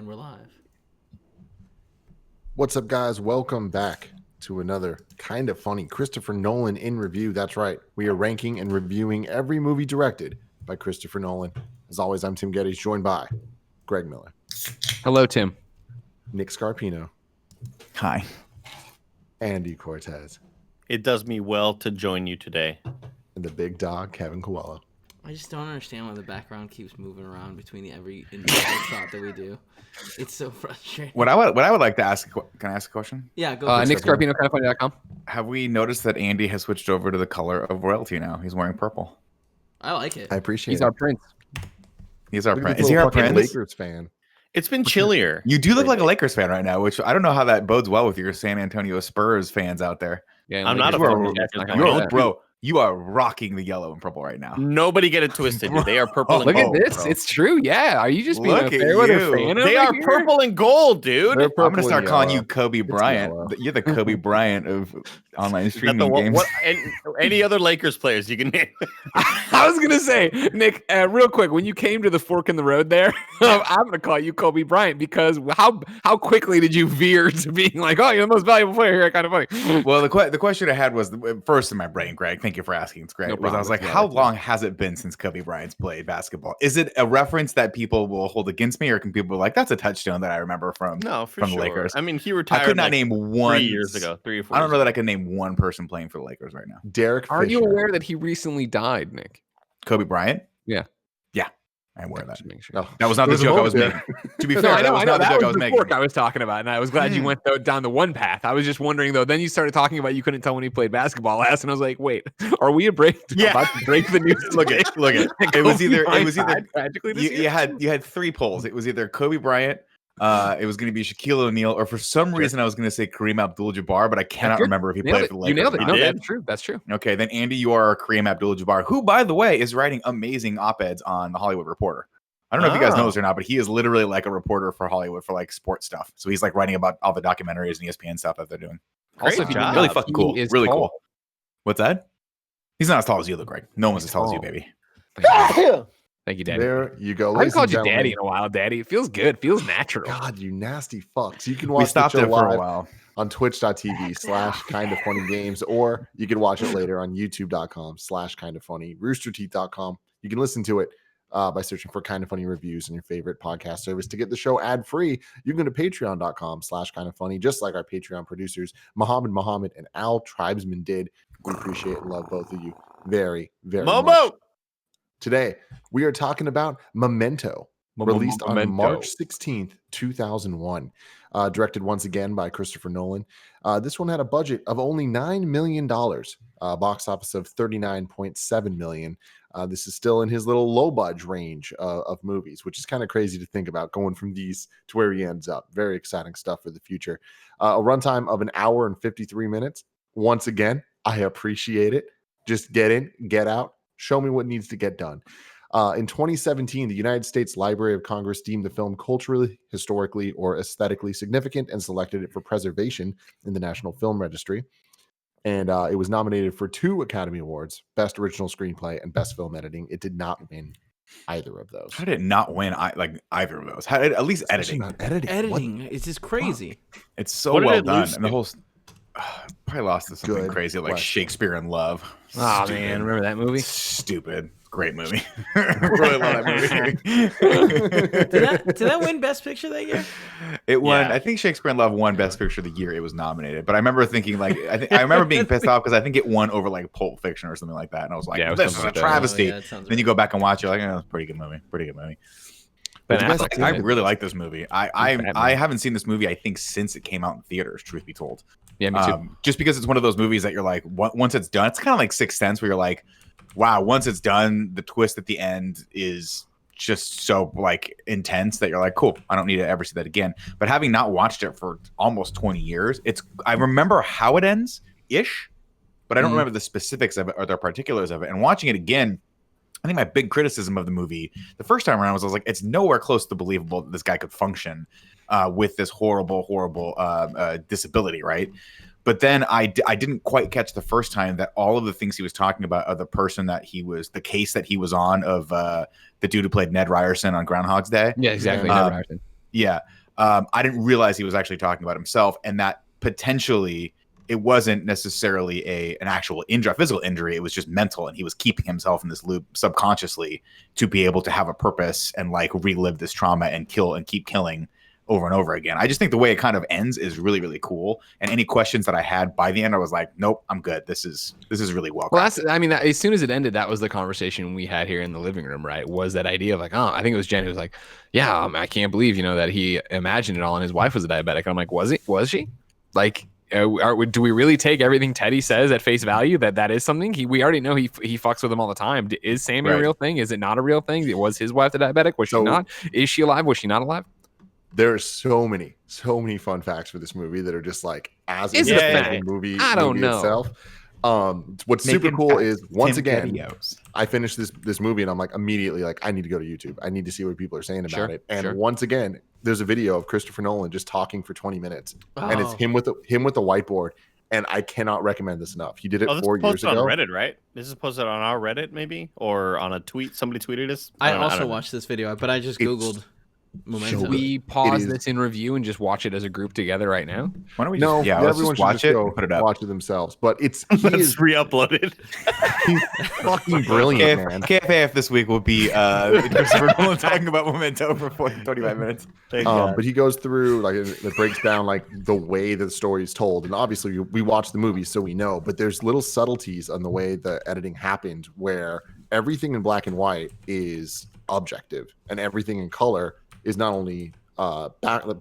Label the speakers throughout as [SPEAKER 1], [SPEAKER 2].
[SPEAKER 1] And we're live.
[SPEAKER 2] What's up, guys? Welcome back to another kind of funny Christopher Nolan in review. That's right. We are ranking and reviewing every movie directed by Christopher Nolan. As always, I'm Tim Gettys, joined by Greg Miller.
[SPEAKER 3] Hello, Tim.
[SPEAKER 2] Nick Scarpino.
[SPEAKER 4] Hi.
[SPEAKER 2] Andy Cortez.
[SPEAKER 5] It does me well to join you today.
[SPEAKER 2] And the big dog, Kevin Coelho.
[SPEAKER 1] I just don't understand why the background keeps moving around between every individual shot that we do. It's so frustrating.
[SPEAKER 4] What I would like to ask, can I ask a question?
[SPEAKER 1] Yeah, go.
[SPEAKER 3] Nick Scarpino, kindoffunny.com.
[SPEAKER 4] Have we noticed that Andy has switched over to the color of royalty now? He's wearing purple.
[SPEAKER 1] I like it.
[SPEAKER 2] I appreciate
[SPEAKER 3] He's
[SPEAKER 2] it.
[SPEAKER 3] our prince.
[SPEAKER 4] He's our
[SPEAKER 2] Look at
[SPEAKER 4] prince.
[SPEAKER 2] this
[SPEAKER 4] Is he
[SPEAKER 2] little
[SPEAKER 4] our
[SPEAKER 2] fucking
[SPEAKER 4] prince?
[SPEAKER 2] Lakers fan.
[SPEAKER 5] It's been chillier.
[SPEAKER 4] You do look like a Lakers fan right now, which I don't know how that bodes well with your San Antonio Spurs fans out there.
[SPEAKER 3] Yeah,
[SPEAKER 5] I'm not a
[SPEAKER 3] Lakers-
[SPEAKER 5] fucking
[SPEAKER 3] Lakers-
[SPEAKER 5] Lakers fan.
[SPEAKER 4] Bro, you are rocking the yellow and purple right now.
[SPEAKER 5] Nobody get it twisted. Dude. They are purple and
[SPEAKER 3] Look at
[SPEAKER 5] gold.
[SPEAKER 3] this.
[SPEAKER 4] bro.
[SPEAKER 3] It's true. Yeah. Are you just being
[SPEAKER 4] Look
[SPEAKER 3] a
[SPEAKER 4] at
[SPEAKER 3] fair weather
[SPEAKER 4] you.
[SPEAKER 3] fan?
[SPEAKER 5] They
[SPEAKER 3] over
[SPEAKER 5] are
[SPEAKER 3] here?
[SPEAKER 5] purple and gold, dude.
[SPEAKER 2] They're
[SPEAKER 4] I'm
[SPEAKER 2] purple
[SPEAKER 4] gonna start
[SPEAKER 2] and
[SPEAKER 4] calling
[SPEAKER 2] yellow.
[SPEAKER 4] you Kobe
[SPEAKER 2] It's
[SPEAKER 4] Bryant.
[SPEAKER 2] yellow.
[SPEAKER 4] You're the Kobe Bryant of online
[SPEAKER 5] Is that
[SPEAKER 4] streaming
[SPEAKER 5] the one-
[SPEAKER 4] games.
[SPEAKER 5] what- any other Lakers players you can name?
[SPEAKER 3] I was going to say, Nick, real quick, when you came to the fork in the road there, I'm going to call you Kobe Bryant because how quickly did you veer to being like, oh, you're the most valuable player here? Kind of funny.
[SPEAKER 4] Well, the question I had was first in my brain, Greg. Thank you for asking. It's great.
[SPEAKER 3] No
[SPEAKER 4] I
[SPEAKER 3] problem.
[SPEAKER 4] was like,
[SPEAKER 3] Yeah,
[SPEAKER 4] how
[SPEAKER 3] that's
[SPEAKER 4] long has it been since Kobe Bryant's played basketball? Is it a reference that people will hold against me, or can people be like, that's a touchdown that I remember from?
[SPEAKER 5] No, for
[SPEAKER 4] From the
[SPEAKER 5] sure.
[SPEAKER 4] Lakers.
[SPEAKER 5] I mean, he retired.
[SPEAKER 4] I could not
[SPEAKER 5] like
[SPEAKER 4] name
[SPEAKER 5] 3
[SPEAKER 4] one
[SPEAKER 5] years ago. 3 or 4.
[SPEAKER 4] I don't know
[SPEAKER 5] years
[SPEAKER 4] that I can name one person playing for the Lakers right now.
[SPEAKER 2] Derek
[SPEAKER 3] Are you
[SPEAKER 2] Fisher.
[SPEAKER 3] aware that he recently died, Nick?
[SPEAKER 4] Kobe Bryant?
[SPEAKER 3] Yeah.
[SPEAKER 4] Yeah, I'm aware of that.
[SPEAKER 3] Just make sure.
[SPEAKER 2] No.
[SPEAKER 4] That was not the
[SPEAKER 2] There's a
[SPEAKER 4] joke I was
[SPEAKER 2] moment
[SPEAKER 4] making. To be
[SPEAKER 3] No,
[SPEAKER 4] fair,
[SPEAKER 3] I
[SPEAKER 4] that
[SPEAKER 3] know,
[SPEAKER 4] was
[SPEAKER 3] I know.
[SPEAKER 4] not the
[SPEAKER 3] That
[SPEAKER 4] joke I
[SPEAKER 3] was
[SPEAKER 4] was
[SPEAKER 3] the
[SPEAKER 4] making.
[SPEAKER 3] fork I was talking about, and I was glad you went down the one path. I was just wondering though. Then you started talking about you couldn't tell when he played basketball last, and I was like, wait, are we about to break the news?
[SPEAKER 4] Look
[SPEAKER 3] today?
[SPEAKER 4] at it was either
[SPEAKER 3] tragically this
[SPEAKER 4] you had 3 polls. It was either Kobe Bryant, it was going to be Shaquille O'Neal, or for some reason I was going to say Kareem Abdul-Jabbar, but I cannot remember if he played for the Lakers.
[SPEAKER 3] You nailed it.
[SPEAKER 4] or
[SPEAKER 3] No,
[SPEAKER 4] not.
[SPEAKER 3] that's true. That's true.
[SPEAKER 4] Okay, then Andy, you are Kareem Abdul-Jabbar, who, by the way, is writing amazing op-eds on the Hollywood Reporter. I don't know if you guys know this or not, but he is literally like a reporter for Hollywood for like sports stuff. So he's like writing about all the documentaries and ESPN stuff that they're doing.
[SPEAKER 3] Also,
[SPEAKER 5] Great
[SPEAKER 3] if you
[SPEAKER 5] job.
[SPEAKER 3] know,
[SPEAKER 4] Really fucking cool.
[SPEAKER 3] he is
[SPEAKER 4] Really
[SPEAKER 3] tall.
[SPEAKER 4] cool. What's that? He's not as tall as you, though, Greg. No one's as tall as you, baby.
[SPEAKER 3] Thank you, Daddy.
[SPEAKER 2] There you go.
[SPEAKER 3] I haven't
[SPEAKER 2] ladies
[SPEAKER 3] called
[SPEAKER 2] and
[SPEAKER 3] you
[SPEAKER 2] gentlemen.
[SPEAKER 3] Daddy in a while, Daddy. It feels good. It feels natural.
[SPEAKER 2] God, you nasty fucks. You can
[SPEAKER 4] We
[SPEAKER 2] watch the
[SPEAKER 4] stopped
[SPEAKER 2] show
[SPEAKER 4] it for a
[SPEAKER 2] live
[SPEAKER 4] while.
[SPEAKER 2] on twitch.tv/kindoffunnygames, or you can watch it later on youtube.com/kindoffunny, roosterteeth.com. You can listen to it by searching for Kind of Funny Reviews in your favorite podcast service. To get the show ad-free, you can go to patreon.com/kindoffunny, just like our Patreon producers, Muhammad, and Al Tribesman did. We appreciate and love both of you very, very much.
[SPEAKER 5] Momo.
[SPEAKER 2] Today, we are talking about Memento, released on March 16th, 2001. Directed once again by Christopher Nolan. This one had a budget of only $9 million, box office of $39.7 million. This is still in his little low budge range of movies, which is kind of crazy to think about, going from these to where he ends up. Very exciting stuff for the future. A runtime of 1 hour and 53 minutes. Once again, I appreciate it. Just get in, get out, show me what needs to get done. In 2017, the United States Library of Congress deemed the film culturally, historically, or aesthetically significant and selected it for preservation in the National Film Registry. And it was nominated for 2 Academy Awards, Best Original Screenplay and Best Film Editing. It did not win either of those.
[SPEAKER 4] How did it not win either of those? How did, at least
[SPEAKER 2] Especially
[SPEAKER 4] editing.
[SPEAKER 2] not editing.
[SPEAKER 1] Editing is just crazy.
[SPEAKER 4] It's so
[SPEAKER 5] What did
[SPEAKER 4] well
[SPEAKER 5] it
[SPEAKER 4] done.
[SPEAKER 5] lose
[SPEAKER 4] And the
[SPEAKER 5] to?
[SPEAKER 4] whole probably lost to something
[SPEAKER 2] Good
[SPEAKER 4] crazy like
[SPEAKER 2] question.
[SPEAKER 4] Shakespeare in Love.
[SPEAKER 3] Oh,
[SPEAKER 4] Stupid.
[SPEAKER 3] man. Remember that movie?
[SPEAKER 4] Stupid. Great movie. Really love that movie.
[SPEAKER 1] Did that win Best Picture that year?
[SPEAKER 4] It won.
[SPEAKER 5] Yeah.
[SPEAKER 4] I think Shakespeare in Love won Best Picture of the year it was nominated. But I remember thinking I remember being pissed off because I think it won over like Pulp Fiction or something like that. And I was like,
[SPEAKER 3] Yeah, it was
[SPEAKER 4] this is
[SPEAKER 3] something
[SPEAKER 4] a
[SPEAKER 3] like that.
[SPEAKER 4] travesty.
[SPEAKER 1] Oh, yeah, that sounds
[SPEAKER 4] Then you go back and watch it, like, oh, it's a pretty good movie. Pretty good movie.
[SPEAKER 3] Ben
[SPEAKER 2] But
[SPEAKER 3] Affleck,
[SPEAKER 4] I
[SPEAKER 3] isn't it?
[SPEAKER 4] really like this movie. I
[SPEAKER 3] Batman.
[SPEAKER 4] haven't seen this movie, I think, since it came out in theaters, truth be told.
[SPEAKER 3] Yeah, me too.
[SPEAKER 4] Just because it's one of those movies that you're like, once it's done, it's kind of like Sixth Sense, where you're like, wow, once it's done, the twist at the end is just so like intense that you're like, cool, I don't need to ever see that again. But having not watched it for almost 20 years, I remember how it ends ish, but I don't remember the specifics of it or the particulars of it. And watching it again, I think my big criticism of the movie the first time around was I was like, it's nowhere close to believable that this guy could function with this horrible disability, right? But then I didn't quite catch the first time that all of the things he was talking about of the person that he was, the case that he was on of the dude who played Ned Ryerson on Groundhog's Day.
[SPEAKER 3] Yeah, exactly.
[SPEAKER 2] Yeah.
[SPEAKER 3] Never happened.
[SPEAKER 4] Yeah. I didn't realize he was actually talking about himself, and that potentially it wasn't necessarily an actual injury, a physical injury. It was just mental, and he was keeping himself in this loop subconsciously to be able to have a purpose and like relive this trauma and kill and keep killing over and over again. I just think the way it kind of ends is really, really cool. And any questions that I had by the end, I was like, nope, I'm good. This is really well.
[SPEAKER 3] Well, as soon as it ended, that was the conversation we had here in the living room, right? Was that idea of like, oh, I think it was Jen who was like, yeah, I can't believe, that he imagined it all and his wife was a diabetic. And I'm like, was she? Like, do we really take everything Teddy says at face value that is something? We already know he fucks with him all the time. Is Sammy a real thing? Is it not a real thing? Was his wife the diabetic? Was she not? Is she alive? Was she not alive?
[SPEAKER 2] There are so many fun facts for this movie that are just like as
[SPEAKER 3] is it a fact?
[SPEAKER 2] Movie.
[SPEAKER 3] I don't know.
[SPEAKER 2] Itself. What's super cool is once again, I finished this movie and I'm like immediately like I need to go to YouTube. I need to see what people are saying about it. And once again, there's a video of Christopher Nolan just talking for 20 minutes, and it's him with the whiteboard. And I cannot recommend this enough. He did it 4 years ago.
[SPEAKER 5] On Reddit, right? This is posted on our Reddit, maybe, or on a tweet. Somebody tweeted us.
[SPEAKER 1] I also watched this video, but I just Googled Memento.
[SPEAKER 3] Should we pause this in review and just watch it as a group together right now?
[SPEAKER 4] Why don't we?
[SPEAKER 2] Everyone should
[SPEAKER 4] watch it.
[SPEAKER 2] Put it up. Watch it themselves. But he is
[SPEAKER 5] re-uploaded.
[SPEAKER 2] He's fucking brilliant, man.
[SPEAKER 4] KFAF this week will be Christopher Nolan talking about Memento for 25 minutes.
[SPEAKER 2] But he goes through like it breaks down like the way that the story is told, and obviously we watch the movie so we know. But there's little subtleties on the way the editing happened, where everything in black and white is objective, and everything in color is not only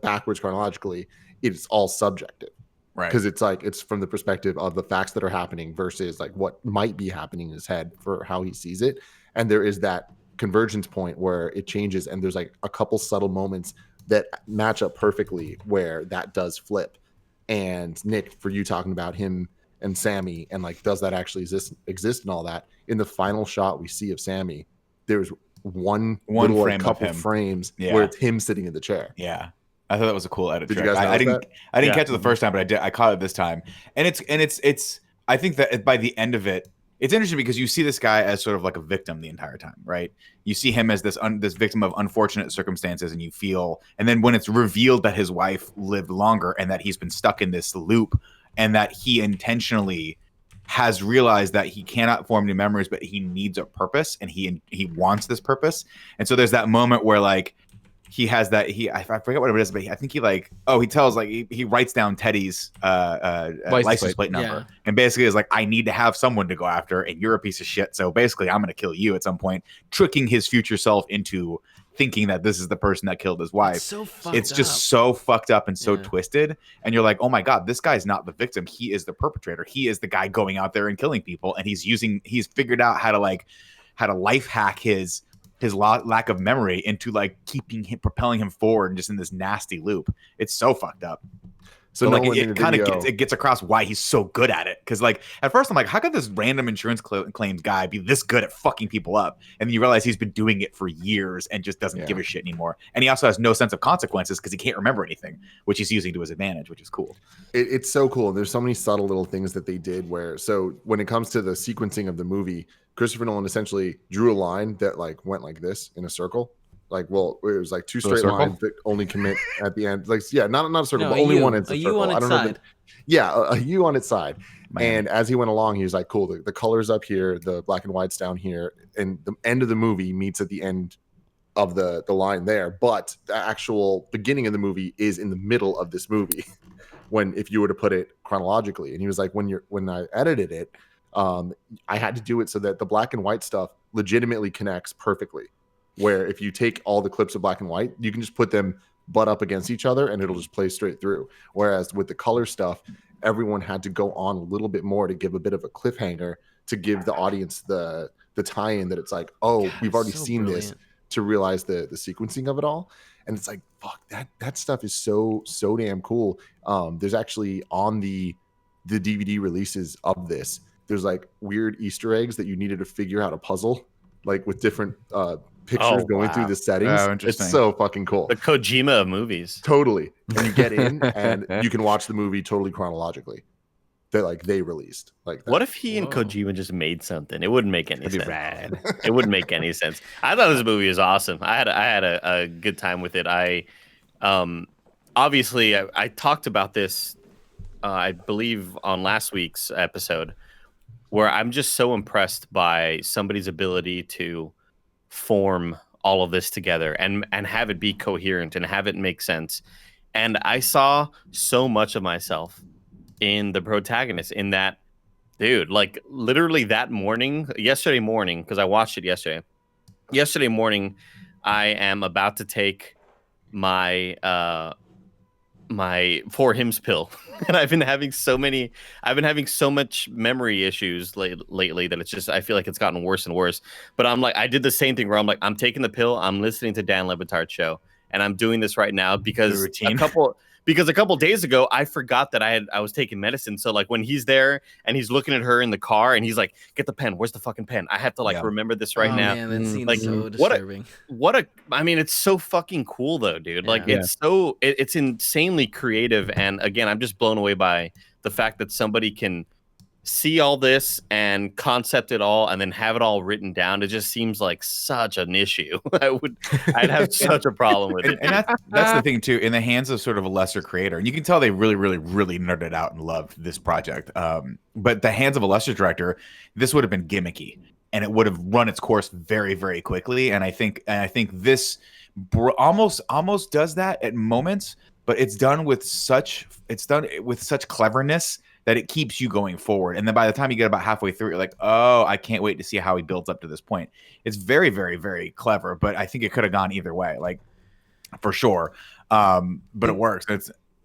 [SPEAKER 2] backwards chronologically, it's all subjective,
[SPEAKER 4] right?
[SPEAKER 2] Because it's from the perspective of the facts that are happening versus like what might be happening in his head for how he sees it. And there is that convergence point where it changes, and there's like a couple subtle moments that match up perfectly where that does flip. And Nick, for you talking about him and Sammy and like does that actually exist and all that, in the final shot we see of Sammy, there's one little
[SPEAKER 4] frame
[SPEAKER 2] couple frames where it's him sitting in the chair.
[SPEAKER 4] Yeah, I thought that was a cool edit.
[SPEAKER 2] Did you guys notice that?
[SPEAKER 4] I didn't catch it the first time, but I caught it this time. And it's I think that by the end of it, it's interesting because you see this guy as sort of like a victim the entire time, right? You see him as this victim of unfortunate circumstances, and and then when it's revealed that his wife lived longer and that he's been stuck in this loop, and that he intentionally has realized that he cannot form new memories, but he needs a purpose, and he wants this purpose. And so there's that moment where like he has that I forget what it is, but I think he writes down Teddy's license plate number, and basically is like, I need to have someone to go after, and you're a piece of shit, so basically I'm going to kill you at some point, tricking his future self into thinking that this is the person that killed his wife. It's just so fucked up and so twisted. And you're like, oh my God, this guy's not the victim. He is the perpetrator. He is the guy going out there and killing people. And he's figured out how to life hack his lack of memory into like propelling him forward and just in this nasty loop. It's so fucked up. So like it kind of gets across why he's so good at it. Because like at first I'm like, how could this random insurance claims guy be this good at fucking people up? And then you realize he's been doing it for years and just doesn't give a shit anymore. And he also has no sense of consequences because he can't remember anything, which he's using to his advantage, which is cool.
[SPEAKER 2] It's so cool. There's so many subtle little things that they did where, so when it comes to the sequencing of the movie, Christopher Nolan essentially drew a line that like went like this in a circle. Like, well, it was like two straight lines that only commit at the end. Like, yeah, not a circle, but only one ends a circle. I don't know. A U on its side. And as he went along, he was like, cool, the color's up here, the black and white's down here, and the end of the movie meets at the end of the line there. But the actual beginning of the movie is in the middle of this movie, if you were to put it chronologically. And he was like, when I edited it, I had to do it so that the black and white stuff legitimately connects perfectly. Where if you take all the clips of black and white, you can just put them butt up against each other and it'll just play straight through. Whereas with the color stuff, everyone had to go on a little bit more to give a bit of a cliffhanger to give the audience the tie-in that it's like, oh, we've already seen this, to realize the sequencing of it all. And it's like, fuck, that stuff is so damn cool. There's actually on the DVD releases of this, there's like weird Easter eggs that you needed to figure out a puzzle, like with different pictures going through the settings. It's so fucking cool.
[SPEAKER 5] The Kojima of movies.
[SPEAKER 2] Totally. And you get in and you can watch the movie totally chronologically. That they released. Like that.
[SPEAKER 5] What if he and Kojima just made something? It wouldn't make any sense. Rad. It wouldn't make any sense. I thought this movie was awesome. I had a good time with it. I Obviously, I talked about this, I believe, on last week's episode, where I'm just so impressed by somebody's ability to form all of this together and have it be coherent and have it make sense. And I saw so much of myself in the protagonist, in that dude, like literally that morning, yesterday morning, because I watched it yesterday. Yesterday morning, I am about to take my my Four Hymns pill, and I've been having so much memory issues lately that it's just, I feel like it's gotten worse and worse. But I'm like, I did the same thing where I'm like, I'm taking the pill, I'm listening to Dan Le Batard's show, and I'm doing this right now because a couple days ago I forgot that I was taking medicine. So like when he's there and he's looking at her in the car and he's like, get the pen, where's the fucking pen? I have to remember this right now.
[SPEAKER 1] Man, that scene's
[SPEAKER 5] like
[SPEAKER 1] so disturbing.
[SPEAKER 5] I mean, it's so fucking cool though, dude. Like it's insanely creative. And again, I'm just blown away by the fact that somebody can see all this and concept it all and then have it all written down. It just seems like such an issue. I'd have such a problem with it.
[SPEAKER 4] And that's the thing too, in the hands of sort of a lesser creator, and you can tell they really nerded out and loved this project. But the hands of a lesser director, this would have been gimmicky and it would have run its course very, very quickly. And I think this almost does that at moments, but it's done with such cleverness that it keeps you going forward. And then by the time you get about halfway through, you're like, oh, I can't wait to see how he builds up to this point. It's very, very, very clever, but I think it could have gone either way, like for sure. But it works.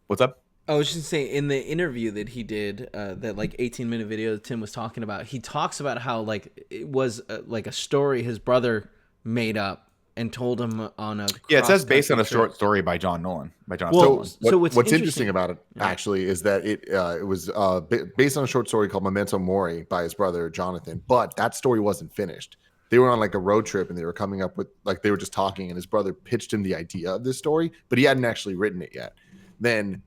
[SPEAKER 4] What's up?
[SPEAKER 1] I was just saying, in the interview that he did, that like 18-minute video that Tim was talking about, he talks about how like it was like a story his brother made up and told him on a
[SPEAKER 4] it says based on a short story by John Nolan.
[SPEAKER 1] So
[SPEAKER 2] what's interesting about it actually is that it was based on a short story called Memento Mori by his brother Jonathan, but that story wasn't finished. They were on like a road trip and they were coming up with, like, they were just talking and his brother pitched him the idea of this story, but he hadn't actually written it yet. Then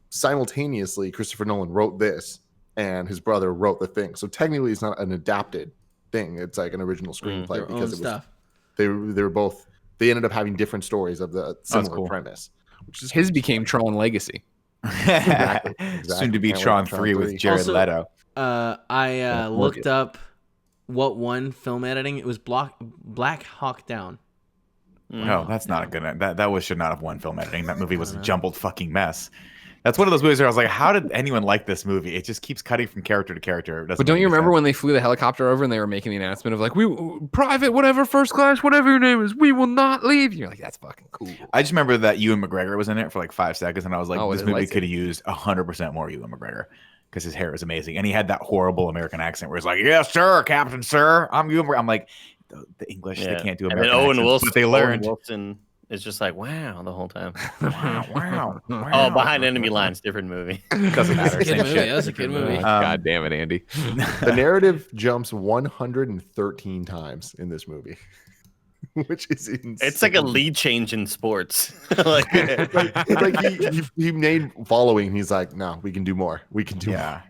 [SPEAKER 2] simultaneously Christopher Nolan wrote this and his brother wrote the thing. So technically it's not an adapted thing. It's like an original screenplay because it was
[SPEAKER 1] stuff.
[SPEAKER 2] They ended up having different stories of the similar premise. Which is
[SPEAKER 3] his became Tron Legacy.
[SPEAKER 2] Exactly.
[SPEAKER 4] Soon to be Tron 3 with Jared Leto.
[SPEAKER 1] I looked up what won film editing. It was Black Hawk Down.
[SPEAKER 4] No, that's not a good. That should not have won film editing. That movie was a jumbled fucking mess. That's one of those movies where I was like, how did anyone like this movie? It just keeps cutting from character to character.
[SPEAKER 3] But don't you remember when they flew the helicopter over and they were making the announcement of like, we private, whatever, first class, whatever your name is, we will not leave. And you're like, that's fucking cool.
[SPEAKER 4] I just remember that Ewan McGregor was in it for like 5 seconds, and I was like, this movie could have used 100% more Ewan McGregor because his hair is amazing, and he had that horrible American accent where he's like, yes, sir, Captain, sir, I'm Ewan McGregor. I'm like, the English, they can't do American accents,
[SPEAKER 5] Wilson,
[SPEAKER 4] but they learned.
[SPEAKER 5] Owen Wilson is just like, wow, the whole time.
[SPEAKER 4] wow.
[SPEAKER 5] Oh, Behind Enemy Lines, different movie.
[SPEAKER 4] Doesn't matter.
[SPEAKER 1] That's a good movie. That's a good movie.
[SPEAKER 3] God damn it, Andy.
[SPEAKER 2] The narrative jumps 113 times in this movie, which is insane.
[SPEAKER 5] It's like a lead change in sports.
[SPEAKER 2] he made following. He's like, no, we can do more. We can do more.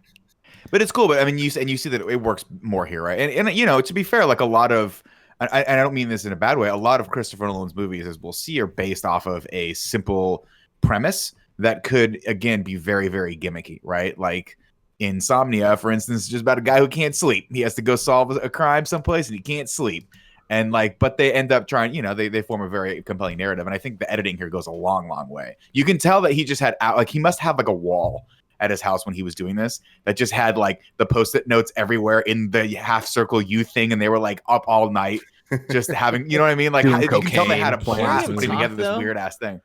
[SPEAKER 4] But it's cool. But I mean, you see that it works more here, right? And you know, to be fair, like a lot of. I don't mean this in a bad way. A lot of Christopher Nolan's movies, as we'll see, are based off of a simple premise that could, again, be very, very gimmicky, right? Like Insomnia, for instance, is just about a guy who can't sleep. He has to go solve a crime someplace and he can't sleep. And like, but they end up trying, you know, they form a very compelling narrative. And I think the editing here goes a long, long way. You can tell that he just had he must have like a wall at his house when he was doing this that just had like the post-it notes everywhere in the half circle U thing, and they were like up all night just having, you know what I mean, like you can tell they had a blast putting together this weird ass thing.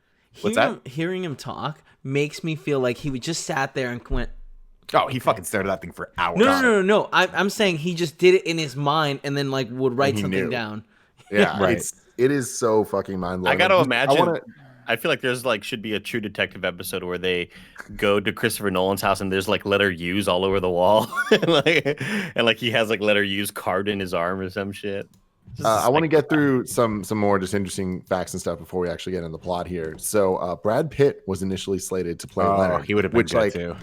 [SPEAKER 1] Hearing him talk makes me feel like he just sat there and went,
[SPEAKER 4] oh, he fucking stared at that thing for hours.
[SPEAKER 1] No. I'm saying he just did it in his mind and then like would write something down.
[SPEAKER 2] Yeah, right. It is so fucking mind-blowing.
[SPEAKER 5] I got to imagine. I feel like there's like should be a True Detective episode where they go to Christopher Nolan's house and there's like letter U's all over the wall, and like he has like letter U's carved in his arm or some shit.
[SPEAKER 2] I want to get through some more just interesting facts and stuff before we actually get into the plot here. So Brad Pitt was initially slated to play Leonard.
[SPEAKER 4] He would have been good too.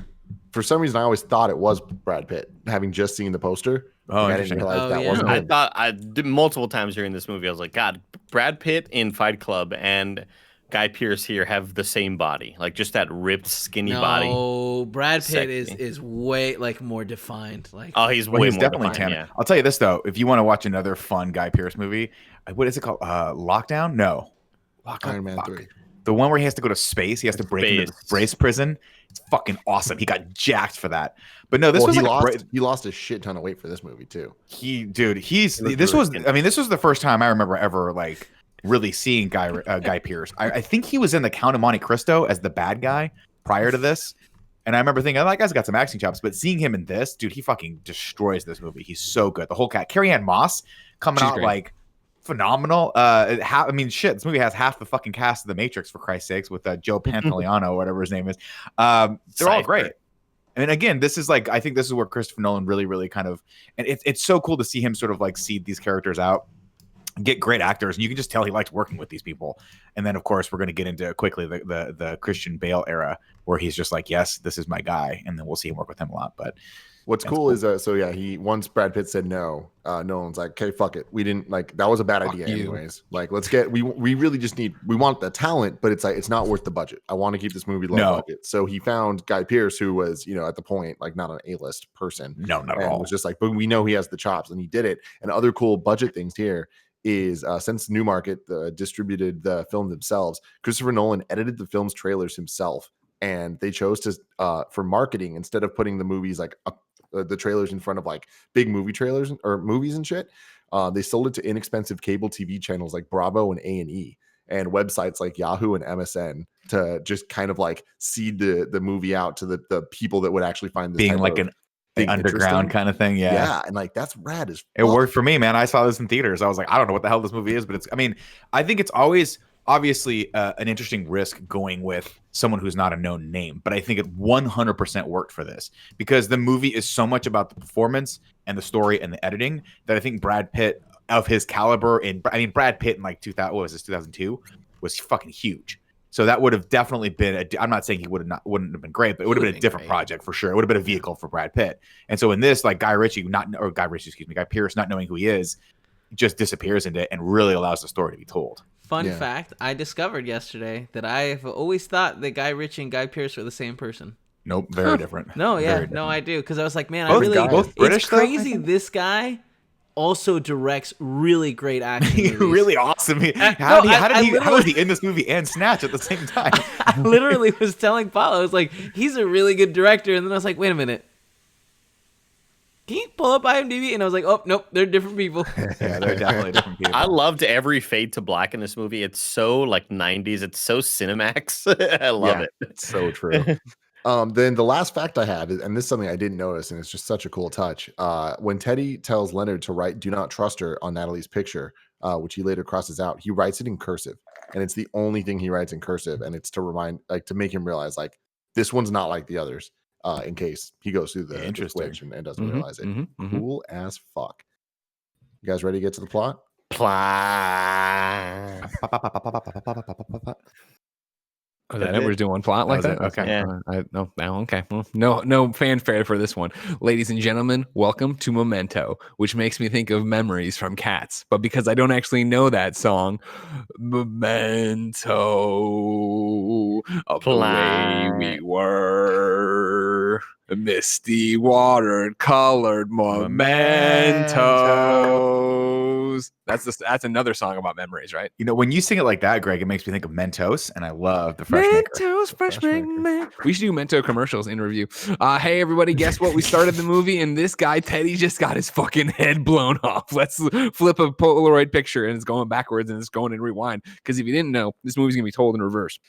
[SPEAKER 2] For some reason, I always thought it was Brad Pitt, having just seen the poster. I didn't realize that wasn't him.
[SPEAKER 5] I did multiple times during this movie. I was like, God, Brad Pitt in Fight Club and Guy Pearce here have the same body, like just that ripped, skinny body.
[SPEAKER 1] No, Brad Pitt
[SPEAKER 5] Sexy.
[SPEAKER 1] is way like more defined. Like,
[SPEAKER 5] Oh, he's
[SPEAKER 4] Well,
[SPEAKER 5] way
[SPEAKER 4] he's
[SPEAKER 5] more
[SPEAKER 4] definitely
[SPEAKER 5] defined.
[SPEAKER 4] tan.
[SPEAKER 5] Yeah.
[SPEAKER 4] I'll tell you this though, if you want to watch another fun Guy Pearce movie, what is it called? Lockdown? No,
[SPEAKER 2] Iron Man 3.
[SPEAKER 4] The one where he has to go to space. He has to break into the space prison. It's fucking awesome. He got jacked for that. But no, this was
[SPEAKER 2] he lost a shit ton of weight for this movie too.
[SPEAKER 4] This was the first time I remember ever like really seeing Guy Pearce. I think he was in The Count of Monte Cristo as the bad guy prior to this. And I remember thinking, oh, that guy's got some acting chops. But seeing him in this, dude, he fucking destroys this movie. He's so good. The whole cat. Carrie-Anne Moss coming out great. Like phenomenal. This movie has half the fucking cast of The Matrix, for Christ's sakes, with Joe Pantoliano, whatever his name is. They're all great. And again, this is like, I think this is where Christopher Nolan really, really kind of, and it's so cool to see him sort of like seed these characters out, get great actors, and you can just tell he liked working with these people. And then, of course, we're going to get into quickly the Christian Bale era, where he's just like, yes, this is my guy, and then we'll see him work with him a lot. But
[SPEAKER 2] what's cool is once Brad Pitt said no, Nolan's like, okay, fuck it, we didn't like that was a bad idea anyways. Like, we really just we want the talent, but it's like it's not worth the budget. I want to keep this movie low budget. So he found Guy Pearce, who was at the point like not an A-list person.
[SPEAKER 4] No, not at all.
[SPEAKER 2] Was just like, but we know he has the chops, and he did it. And other cool budget things here is since Newmarket distributed the film themselves, Christopher Nolan edited the film's trailers himself, and they chose to for marketing, instead of putting the movies like the trailers in front of like big movie trailers or movies and shit, they sold it to inexpensive cable TV channels like Bravo and A&E and websites like Yahoo and MSN to just kind of like seed the movie out to the people that would actually find this
[SPEAKER 4] being like an underground kind of thing. Yeah.
[SPEAKER 2] And like, that's rad as fuck.
[SPEAKER 4] It worked for me, man. I saw this in theaters. I was like, I don't know what the hell this movie is, but I think it's always obviously an interesting risk going with someone who's not a known name, but I think it 100% worked for this because the movie is so much about the performance and the story and the editing that I think Brad Pitt of his caliber Brad Pitt in like 2002 was fucking huge. So that would have definitely been I'm not saying he wouldn't have been great, but it would have been a different project for sure. It would have been a vehicle for Brad Pitt. And so in this, like Guy Pearce not knowing who he is, just disappears into it and really allows the story to be told.
[SPEAKER 1] Fun fact, I discovered yesterday that I've always thought that Guy Ritchie and Guy Pearce were the same person.
[SPEAKER 4] Nope, very different.
[SPEAKER 1] No, I do. Because I was like, man,
[SPEAKER 4] both British,
[SPEAKER 1] it's crazy this guy also directs really great action movies.
[SPEAKER 4] Really awesome. How was he in this movie and Snatch at the same time?
[SPEAKER 1] I literally was telling Paul, I was like, he's a really good director. And then I was like, wait a minute. Can you pull up IMDb? And I was like, oh, nope, they're different people.
[SPEAKER 4] Yeah, they're definitely different people.
[SPEAKER 5] I loved every fade to black in this movie. It's so like 90s. It's so Cinemax. I love it.
[SPEAKER 2] It's so true. Then the last fact I have, and this is something I didn't notice, and it's just such a cool touch. When Teddy tells Leonard to write "Do not trust her" on Natalie's picture, which he later crosses out, he writes it in cursive, and it's the only thing he writes in cursive, and it's to make him realize like this one's not like the others, in case he goes through the switch and doesn't realize it. Cool as fuck. You guys ready to get to the plot?
[SPEAKER 3] Oh, that we're doing plot like that?
[SPEAKER 4] Okay.
[SPEAKER 3] Yeah. Okay. Well, no fanfare for this one. Ladies and gentlemen, welcome to Memento, which makes me think of Memories from Cats. But because I don't actually know that song, Memento of the way we were, misty water colored mementos. That's another song about memories, right?
[SPEAKER 4] When you sing it like that, Greg, it makes me think of Mentos, and I love the Fresh
[SPEAKER 3] Mentos, Fresh Maker. We should do Mento commercials in review. Hey, everybody, guess what? We started the movie, and this guy, Teddy, just got his fucking head blown off. Let's flip a Polaroid picture, and it's going backwards, and it's going in rewind. Because if you didn't know, this movie's going to be told in reverse.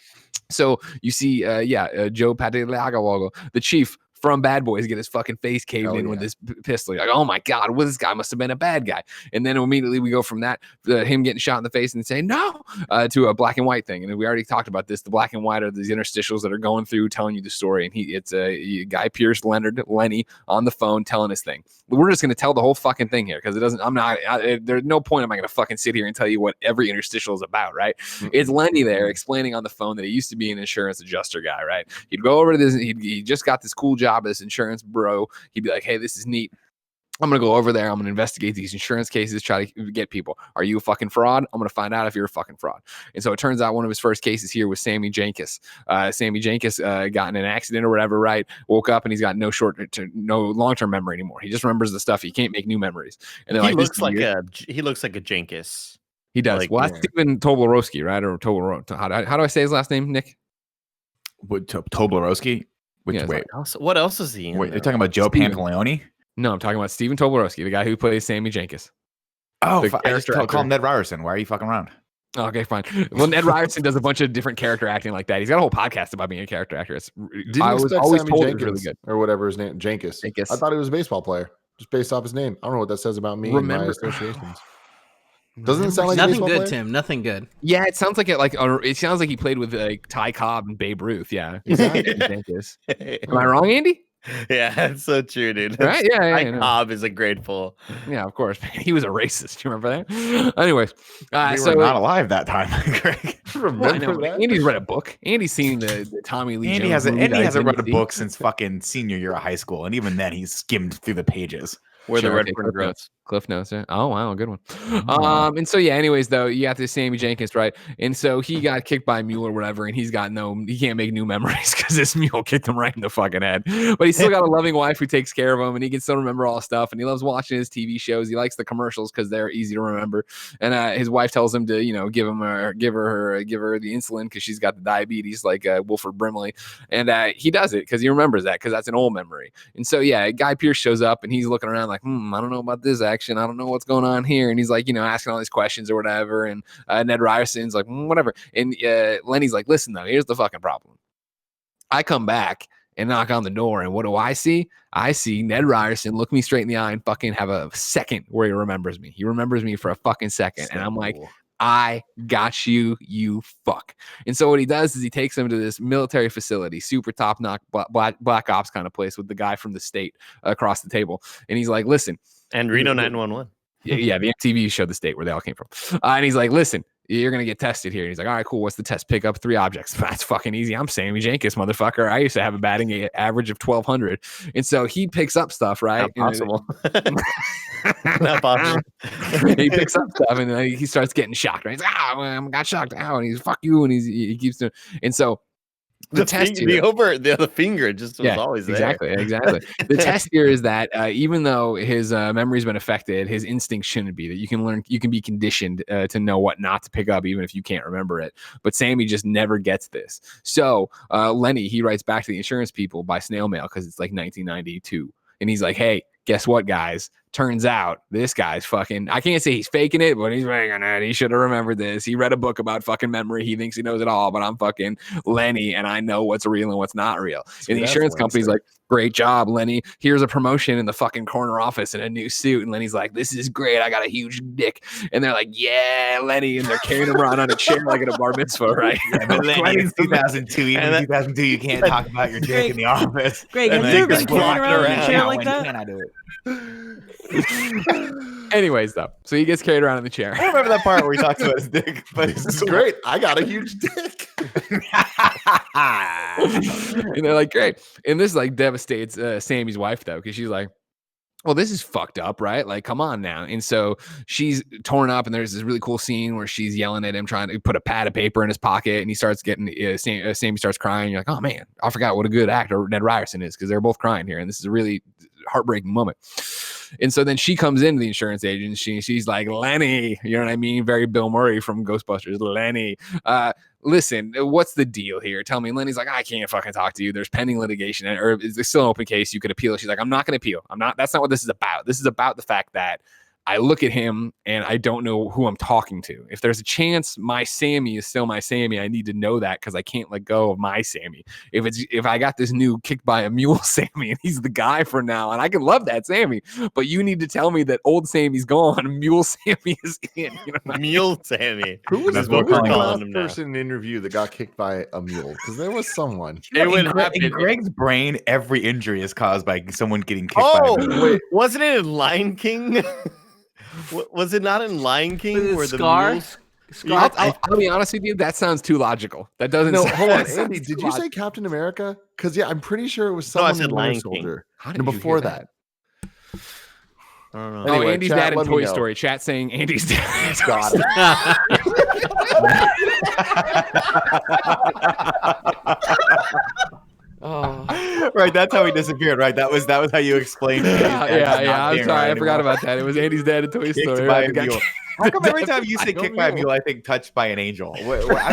[SPEAKER 3] So you see, Joe Pantoliano, the chief from Bad Boys, get his fucking face caved in with this pistol. You're like, oh my God, well, this guy must have been a bad guy. And then immediately we go from that, him getting shot in the face and saying no, to a black and white thing. And we already talked about this. The black and white are these interstitials that are going through telling you the story. And it's Guy Pearce, Lenny on the phone telling his thing. We're just going to tell the whole fucking thing here because there's no point am I going to fucking sit here and tell you what every interstitial is about, right? It's Lenny there explaining on the phone that he used to be an insurance adjuster guy, right? He'd go over to this, he just got this cool job as insurance bro. He'd be like, hey, this is neat. I'm going to go over there. I'm going to investigate these insurance cases, try to get people. Are you a fucking fraud? I'm going to find out if you're a fucking fraud. And so it turns out one of his first cases here was Sammy Jenkins. Sammy Jenkins got in an accident or whatever, right? Woke up and he's got no long-term memory anymore. He just remembers the stuff. He can't make new memories. And
[SPEAKER 5] he looks like a Jenkins.
[SPEAKER 3] He does.
[SPEAKER 5] Like,
[SPEAKER 3] well, that's Stephen Tobolowsky, right? Or Toblerone. How do I say his last name, Nick?
[SPEAKER 4] Toblerowski?
[SPEAKER 3] Yeah,
[SPEAKER 4] wait.
[SPEAKER 5] What else is he in?
[SPEAKER 4] Wait, you're talking about Joe Pantaleone?
[SPEAKER 3] No, I'm talking about Stephen Tobolowsky, the guy who plays Sammy Jenkins.
[SPEAKER 4] Oh, I just call him Ned Ryerson. Why are you fucking around?
[SPEAKER 3] Okay, fine. Well, Ned Ryerson does a bunch of different character acting like that. He's got a whole podcast about being a character actor.
[SPEAKER 2] I was always told it was really good. Or whatever his name, Jenkins. I thought he was a baseball player, just based off his name. I don't know what that says about me and my associations. Doesn't it sound like
[SPEAKER 1] nothing good,
[SPEAKER 2] player?
[SPEAKER 1] Tim? Nothing good.
[SPEAKER 3] Yeah, it sounds like it sounds like he played with Ty Cobb and Babe Ruth. Yeah, exactly. Am I wrong, Andy?
[SPEAKER 5] Yeah, that's so true, dude.
[SPEAKER 3] Right? Yeah.
[SPEAKER 5] Cobb is a grateful.
[SPEAKER 3] Yeah, of course. He was a racist. You remember that? Anyways,
[SPEAKER 4] we were not alive that time, Greg.
[SPEAKER 3] Remember that? Andy's read a book. Andy's seen the Tommy Lee
[SPEAKER 4] Andy
[SPEAKER 3] Jones
[SPEAKER 4] hasn't read a book since fucking senior year of high school, and even then, he's skimmed through the pages.
[SPEAKER 5] Where the Redford grows.
[SPEAKER 3] Cliff Notes. Yeah. Oh wow, good one. And so yeah. Anyways, though, you got this Sammy Jenkins, right? And so he got kicked by a mule or whatever, and he can't make new memories because this mule kicked him right in the fucking head. But he's still got a loving wife who takes care of him, and he can still remember all the stuff. And he loves watching his TV shows. He likes the commercials because they're easy to remember. And his wife tells him to, give her the insulin because she's got the diabetes, like Wilford Brimley. And he does it because he remembers that because that's an old memory. And so yeah, Guy Pearce shows up and he's looking around like, I don't know about this action. I don't know what's going on here. And he's like, asking all these questions or whatever. And Ned Ryerson's like, whatever. And Lenny's like, listen, though, here's the fucking problem. I come back and knock on the door. And what do I see? I see Ned Ryerson look me straight in the eye and fucking have a second where he remembers me. He remembers me for a fucking second. And I'm like, I got you, you fuck. And so what he does is he takes him to this military facility, super top-notch black ops kind of place with the guy from the state across the table. And he's like, listen.
[SPEAKER 5] And Reno 911.
[SPEAKER 3] Yeah, the MTV showed the state where they all came from. And he's like, listen, you're going to get tested here. And he's like, all right, cool. What's the test? Pick up 3 objects. That's fucking easy. I'm Sammy Jenkins, motherfucker. I used to have a batting average of 1,200. And so he picks up stuff, right?
[SPEAKER 5] Not possible. Not possible.
[SPEAKER 3] He picks up stuff and then he starts getting shocked, right? He's like, I got shocked. And he's fuck you. And he keeps doing. And so the finger just was always there. Exactly. The test here is that even though his memory's been affected, his instinct shouldn't be. That you can be conditioned to know what not to pick up, even if you can't remember it. But Sammy just never gets this. So Lenny, he writes back to the insurance people by snail mail because it's like 1992, and he's like, hey, guess what, guys? Turns out this guy's fucking, I can't say he's faking it, but he's faking it. He should have remembered this. He read a book about fucking memory. He thinks he knows it all, but I'm fucking Lenny and I know what's real and what's not real. And the insurance company's like, great job, Lenny. Here's a promotion in the fucking corner office in a new suit. And Lenny's like, this is great. I got a huge dick. And they're like, yeah, Lenny. And they're carrying him around on a chair like at a bar mitzvah, right?
[SPEAKER 4] Yeah, but Lenny, it's 2002. Even in 2002, you can't talk about your dick in the office.
[SPEAKER 1] Greg, have you ever been carrying around in a chair like that?
[SPEAKER 4] Can I do it?
[SPEAKER 3] Anyways, though, so he gets carried around in the chair.
[SPEAKER 4] I remember that part where he talks about his dick, but
[SPEAKER 2] this is great. I got a huge dick.
[SPEAKER 3] And they're like, great. And this like devastates Sammy's wife though, because she's like, well, this is fucked up, right? Like, come on now. And so she's torn up, and there's this really cool scene where she's yelling at him, trying to put a pad of paper in his pocket, and he starts getting, Sammy starts crying. You're like, oh man, I forgot what a good actor Ned Ryerson is, because they're both crying here, and this is a really heartbreaking moment. And so then she comes into the insurance agent. She's like, Lenny, you know what I mean? Very Bill Murray from Ghostbusters. Lenny, listen, what's the deal here? Tell me. And Lenny's like, I can't fucking talk to you. There's pending litigation, or is there still an open case? You could appeal. She's like, I'm not going to appeal. That's not what this is about. This is about the fact that I look at him and I don't know who I'm talking to. If there's a chance my Sammy is still my Sammy, I need to know that because I can't let go of my Sammy. If I got this new kicked by a mule Sammy and he's the guy for now, and I can love that Sammy, but you need to tell me that old Sammy's gone, mule Sammy is in. You know
[SPEAKER 5] mule Sammy.
[SPEAKER 2] Who was the last person in the interview that got kicked by a mule? Because there was someone.
[SPEAKER 4] In Greg's brain, every injury is caused by someone getting kicked by a mule.
[SPEAKER 5] Wait, wasn't it in Lion King? Was it not in Lion King where
[SPEAKER 1] Scar?
[SPEAKER 3] I'll be honest with you. That sounds too logical. That doesn't.
[SPEAKER 2] No, hold on, Andy. Did you say Captain America? Because I'm pretty sure it was someone in Lion soldier.
[SPEAKER 3] How did
[SPEAKER 2] before that?
[SPEAKER 5] I don't know.
[SPEAKER 2] Anyway,
[SPEAKER 3] Andy's
[SPEAKER 2] chat,
[SPEAKER 3] dad in
[SPEAKER 2] let me
[SPEAKER 3] Toy
[SPEAKER 2] know.
[SPEAKER 3] Story. Chat saying Andy's dad.
[SPEAKER 2] Got it.
[SPEAKER 3] Oh.
[SPEAKER 4] Right, that's how he disappeared. Right, that was how you explained it.
[SPEAKER 3] Yeah. I'm sorry, I forgot about that. It was Andy's dad in Toy Story.
[SPEAKER 4] By
[SPEAKER 3] Right?
[SPEAKER 4] a mule. How come every time you say kicked by a mule, I think touched by an angel? I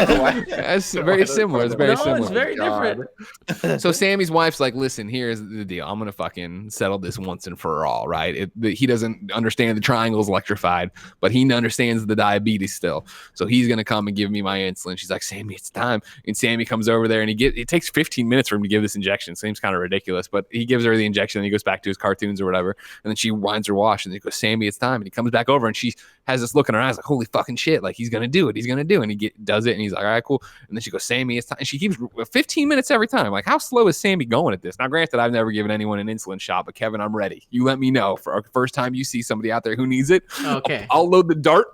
[SPEAKER 4] don't know why.
[SPEAKER 3] It's very similar. It's very similar.
[SPEAKER 1] It's very different.
[SPEAKER 3] So Sammy's wife's like, listen, here's the deal. I'm going to fucking settle this once and for all, right? He doesn't understand the triangle's electrified, but he understands the diabetes still. So he's going to come and give me my insulin. She's like, Sammy, it's time. And Sammy comes over there and it takes 15 minutes for him to give this injection. Seems kind of ridiculous, but he gives her the injection and he goes back to his cartoons or whatever. And then she winds her wash and he goes, Sammy, it's time. And he comes back over and she has this look in her eyes like, holy fucking shit, like he's gonna do it, and he does it, and he's like, all right, cool. And then she goes, Sammy, it's time. And she keeps 15 minutes every time. Like, how slow is Sammy going at this? Now, granted, I've never given anyone an insulin shot, but Kevin, I'm ready. You let me know for our first time you see somebody out there who needs it.
[SPEAKER 1] Okay,
[SPEAKER 3] I'll load the dart.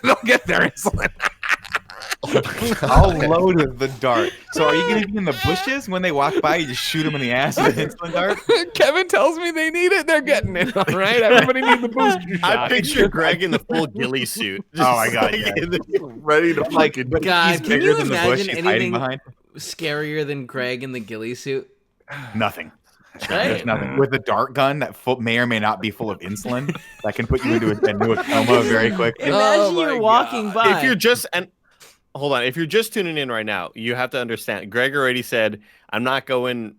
[SPEAKER 3] They'll get their insulin.
[SPEAKER 4] I'll load the dart. So are you going to be in the bushes when they walk by? You just shoot them in the ass with an insulin dart?
[SPEAKER 3] Kevin tells me they need it. They're getting it. All right. Everybody needs the booster shot.
[SPEAKER 5] I picture Greg in the full ghillie suit.
[SPEAKER 4] Oh my god! Yeah.
[SPEAKER 2] Ready to fucking.
[SPEAKER 4] But
[SPEAKER 1] God,
[SPEAKER 4] he's
[SPEAKER 1] can
[SPEAKER 4] bigger
[SPEAKER 1] you
[SPEAKER 4] than the bush
[SPEAKER 1] imagine
[SPEAKER 4] he's hiding
[SPEAKER 1] anything
[SPEAKER 4] behind.
[SPEAKER 1] scarier than Greg in the ghillie suit?
[SPEAKER 4] Nothing.
[SPEAKER 1] Right?
[SPEAKER 4] There's nothing. With a dart gun that may or may not be full of insulin, that can put you into a coma very quickly.
[SPEAKER 1] Imagine
[SPEAKER 3] my
[SPEAKER 1] you're walking by.
[SPEAKER 5] If you're just hold on, if you're just tuning in right now, you have to understand. Greg already said, "I'm not going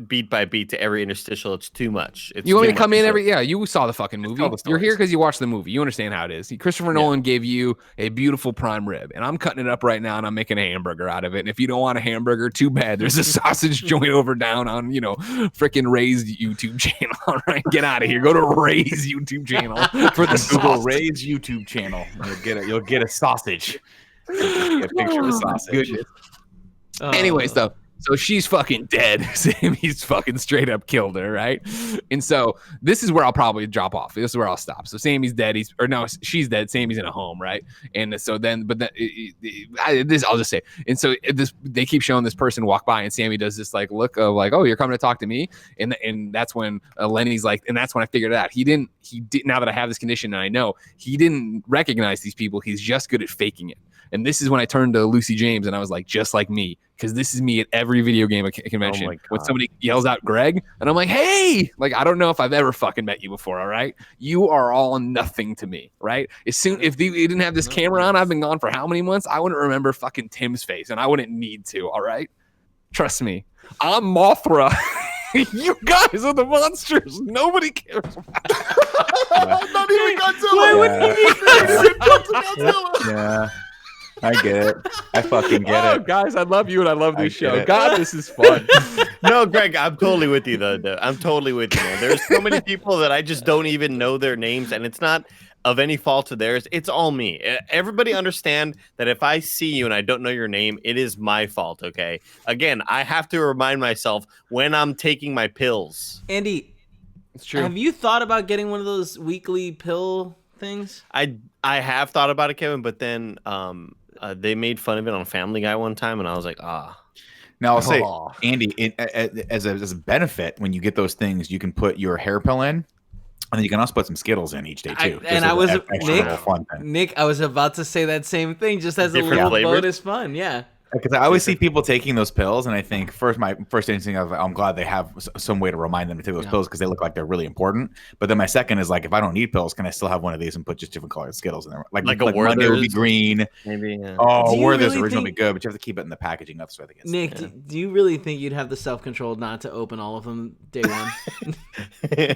[SPEAKER 5] beat by beat to every interstitial. It's too much."
[SPEAKER 3] You want me to come in every? Yeah, you saw the fucking movie.
[SPEAKER 4] tell the
[SPEAKER 3] You're here
[SPEAKER 4] stories.
[SPEAKER 3] because you watched the movie. You understand how it is. Christopher Nolan gave you a beautiful prime rib, and I'm cutting it up right now, and I'm making a hamburger out of it. And if you don't want a hamburger, too bad. There's a sausage joint over down on freaking Ray's YouTube channel. All right, get out of here. Go to Ray's YouTube channel for the
[SPEAKER 4] Google
[SPEAKER 3] sausage.
[SPEAKER 4] Ray's YouTube channel. You'll get a sausage. A picture of a sausage.
[SPEAKER 3] Goodness. Anyways, though. So she's fucking dead. Sammy's fucking straight up killed her, right? And so this is where I'll probably drop off. This is where I'll stop. So Sammy's dead. She's dead. Sammy's in a home, right? And so then, I'll just say. And so they keep showing this person walk by, and Sammy does this like look of like, oh, you're coming to talk to me, and that's when Lenny's like, and that's when I figured it out. He didn't. Now that I have this condition and I know, he didn't recognize these people. He's just good at faking it. And this is when I turned to Lucy James and I was like, just like me, because this is me at every video game convention. When somebody yells out Greg, and I'm like, hey, like, I don't know if I've ever fucking met you before, all right? You are all nothing to me, right? If they didn't have this camera on, I've been gone for how many months? I wouldn't remember fucking Tim's face, and I wouldn't need to, all right? Trust me. I'm Mothra. You guys are the monsters. Nobody cares about.
[SPEAKER 2] Not even Godzilla.
[SPEAKER 1] Why would he need
[SPEAKER 2] Godzilla.
[SPEAKER 4] Yeah. I get it. I fucking get it.
[SPEAKER 3] Guys, I love you and I love
[SPEAKER 4] I
[SPEAKER 3] this
[SPEAKER 4] get
[SPEAKER 3] show.
[SPEAKER 4] it.
[SPEAKER 3] God, this is fun.
[SPEAKER 5] No, Greg, I'm totally with you though. I'm totally with you, man. There's so many people that I just don't even know their names, and it's not of any fault of theirs. It's all me. Everybody understand that if I see you and I don't know your name, it is my fault, okay? Again, I have to remind myself when I'm taking my pills.
[SPEAKER 1] Andy,
[SPEAKER 3] It's true.
[SPEAKER 1] have you thought about getting one of those weekly pill things?
[SPEAKER 5] I have thought about it, Kevin, but then they made fun of it on Family Guy one time, and I was like,
[SPEAKER 4] Now I'll say,
[SPEAKER 2] Oh.
[SPEAKER 4] Andy, as a benefit, when you get those things, you can put your hair pill in, and then you can also put some Skittles in each day too. Fun thing.
[SPEAKER 1] Nick, I was about to say that same thing, just as a
[SPEAKER 5] Different
[SPEAKER 1] little
[SPEAKER 5] flavors?
[SPEAKER 1] bonus fun. Yeah.
[SPEAKER 4] Because I always see people taking those pills, and I think my first instinct is I'm glad they have some way to remind them to take those pills because they look like they're really important. But then my second is like, if I don't need pills, can I still have one of these and put just different colored Skittles in there? Like
[SPEAKER 5] a
[SPEAKER 4] Monday would be
[SPEAKER 5] Werther's?
[SPEAKER 4] green.
[SPEAKER 5] maybe. Yeah.
[SPEAKER 4] Oh,
[SPEAKER 1] Do you
[SPEAKER 4] Werther's
[SPEAKER 1] really
[SPEAKER 4] original would be
[SPEAKER 1] think-
[SPEAKER 4] good, but you have to keep it in the packaging. That's what I think.
[SPEAKER 1] Nick, do you really think you'd have the self-control not to open all of them day one?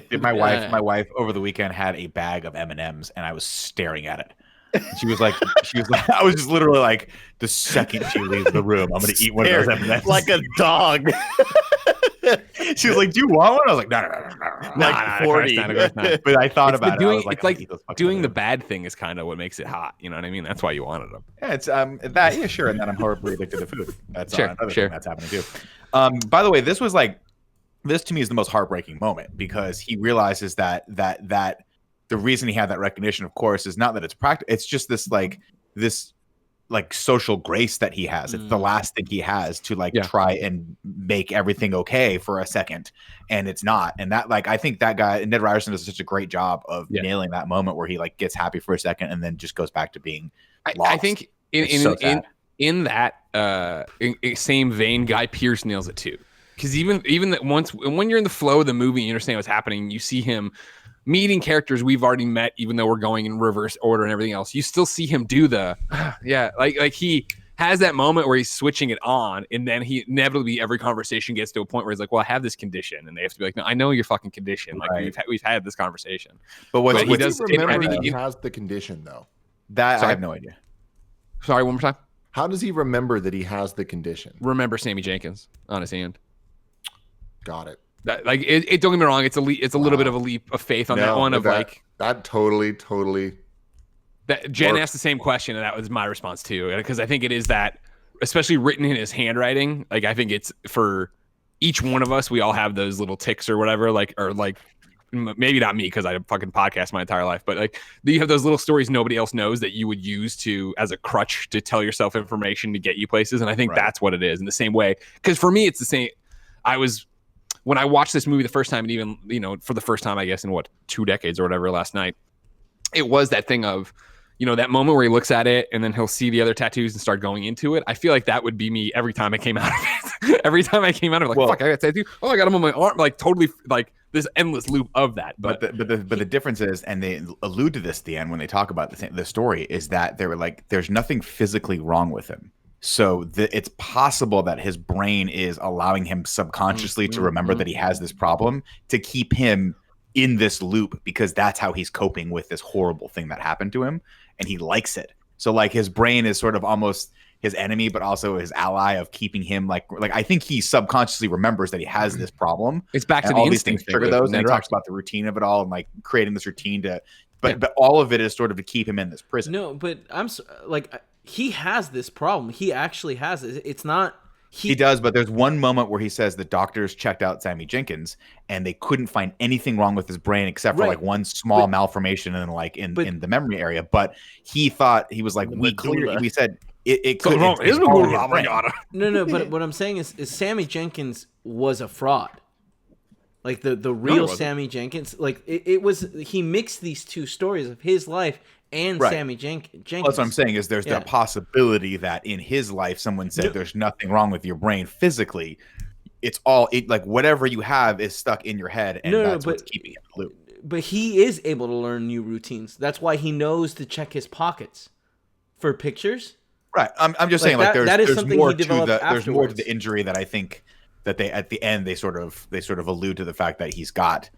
[SPEAKER 4] Dude, my wife over the weekend had a bag of M&Ms, and I was staring at it. And she was like, I was just literally like, the second she leaves the room, I'm gonna eat one of those M&Ms.
[SPEAKER 5] Like a dog.
[SPEAKER 4] She was like, "Do you want one?" I was like, "No."
[SPEAKER 5] Like 40.
[SPEAKER 4] But I thought about it. I was like,
[SPEAKER 3] it's like
[SPEAKER 4] "I'll eat those fucking
[SPEAKER 3] doing the
[SPEAKER 4] M&Ms."
[SPEAKER 3] bad thing is kind of what makes it hot. You know what I mean? That's why you wanted them.
[SPEAKER 4] Yeah, it's that. Yeah, sure. And then I'm horribly addicted to food. That's
[SPEAKER 3] Sure,
[SPEAKER 4] another
[SPEAKER 3] sure.
[SPEAKER 4] thing that's happening too. By the way, this to me is the most heartbreaking moment because he realizes that the reason he had that recognition, of course, is not that it's practical. It's just this like social grace that he has. It's the last thing he has to like try and make everything okay for a second, and it's not. And that, like, I think that guy Ned Ryerson does such a great job of nailing that moment where he like gets happy for a second and then just goes back to being lost.
[SPEAKER 3] I think in that same vein, Guy Pearce nails it too. Because even that when you're in the flow of the movie, you understand what's happening. You see him meeting characters we've already met, even though we're going in reverse order and everything else. You still see him do the like he has that moment where he's switching it on, and then he inevitably every conversation gets to a point where he's like, "Well, I have this condition," and they have to be like, "No, I know your fucking condition. Like we've had this conversation."
[SPEAKER 2] But he does remember that he has the condition though.
[SPEAKER 4] That I have no idea.
[SPEAKER 3] Sorry, one more time.
[SPEAKER 2] How does he remember that he has the condition?
[SPEAKER 3] Remember Sammy Jenkins on his hand.
[SPEAKER 2] Got it.
[SPEAKER 3] That, like it don't get me wrong, it's a little bit of a leap of faith on that one of
[SPEAKER 2] that totally
[SPEAKER 3] that Jen asked the same question, and that was my response too, because I think it is that, especially written in his handwriting, like I think it's for each one of us, we all have those little ticks or whatever, like maybe not me because I fucking podcast my entire life, but like you have those little stories nobody else knows that you would use to as a crutch to tell yourself information to get you places, and I think that's what it is in the same way. Because for me, it's the same. When I watched this movie the first time, and even, for the first time, I guess, in 2 decades or whatever last night, it was that thing of, that moment where he looks at it and then he'll see the other tattoos and start going into it. I feel like that would be me every time I came out of it. Every time I came out of it, fuck, I got a tattoo. Oh, I got him on my arm. Like totally like this endless loop of that. But
[SPEAKER 4] the difference is, and they allude to this at the end when they talk about the story, is that they were like, there's nothing physically wrong with him. So it's possible that his brain is allowing him subconsciously to remember that he has this problem to keep him in this loop, because that's how he's coping with this horrible thing that happened to him, and he likes it. So like his brain is sort of almost his enemy, but also his ally of keeping him like I think he subconsciously remembers that he has this problem.
[SPEAKER 3] It's back to the
[SPEAKER 4] all these things trigger those, and he talks about the routine of it all and like creating this routine to, but all of it is sort of to keep him in this prison.
[SPEAKER 1] No, but he has this problem. He actually has it. It's not.
[SPEAKER 4] He does, but there's one moment where he says the doctors checked out Sammy Jenkins and they couldn't find anything wrong with his brain except for like one small malformation and like in the memory area. But he thought, he was like, we said it could.
[SPEAKER 1] No. But what I'm saying is Sammy Jenkins was a fraud. Like the real Sammy Jenkins, like it was. He mixed these two stories of his life and Sammy Jenkins.
[SPEAKER 4] Well, that's what I'm saying is there's the possibility that in his life someone said there's nothing wrong with your brain physically. It's all like whatever you have is stuck in your head, and that's what's keeping it in the loop.
[SPEAKER 1] But he is able to learn new routines. That's why he knows to check his pockets for pictures.
[SPEAKER 4] Right. I'm just saying like there's more to the injury that I think that they at the end they sort of allude to the fact that he's got,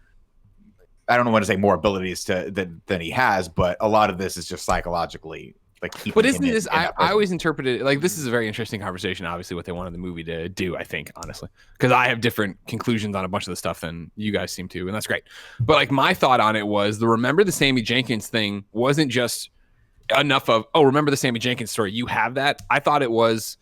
[SPEAKER 4] I don't know what to say, more abilities than he has, but a lot of this is just psychologically like keeping. But
[SPEAKER 3] isn't this? I always interpreted it like this is a very interesting conversation. Obviously, what they wanted the movie to do, I think, honestly, because I have different conclusions on a bunch of the stuff than you guys seem to, and that's great. But like my thought on it was remember the Sammy Jenkins thing wasn't just enough of remember the Sammy Jenkins story. You have that. I thought it was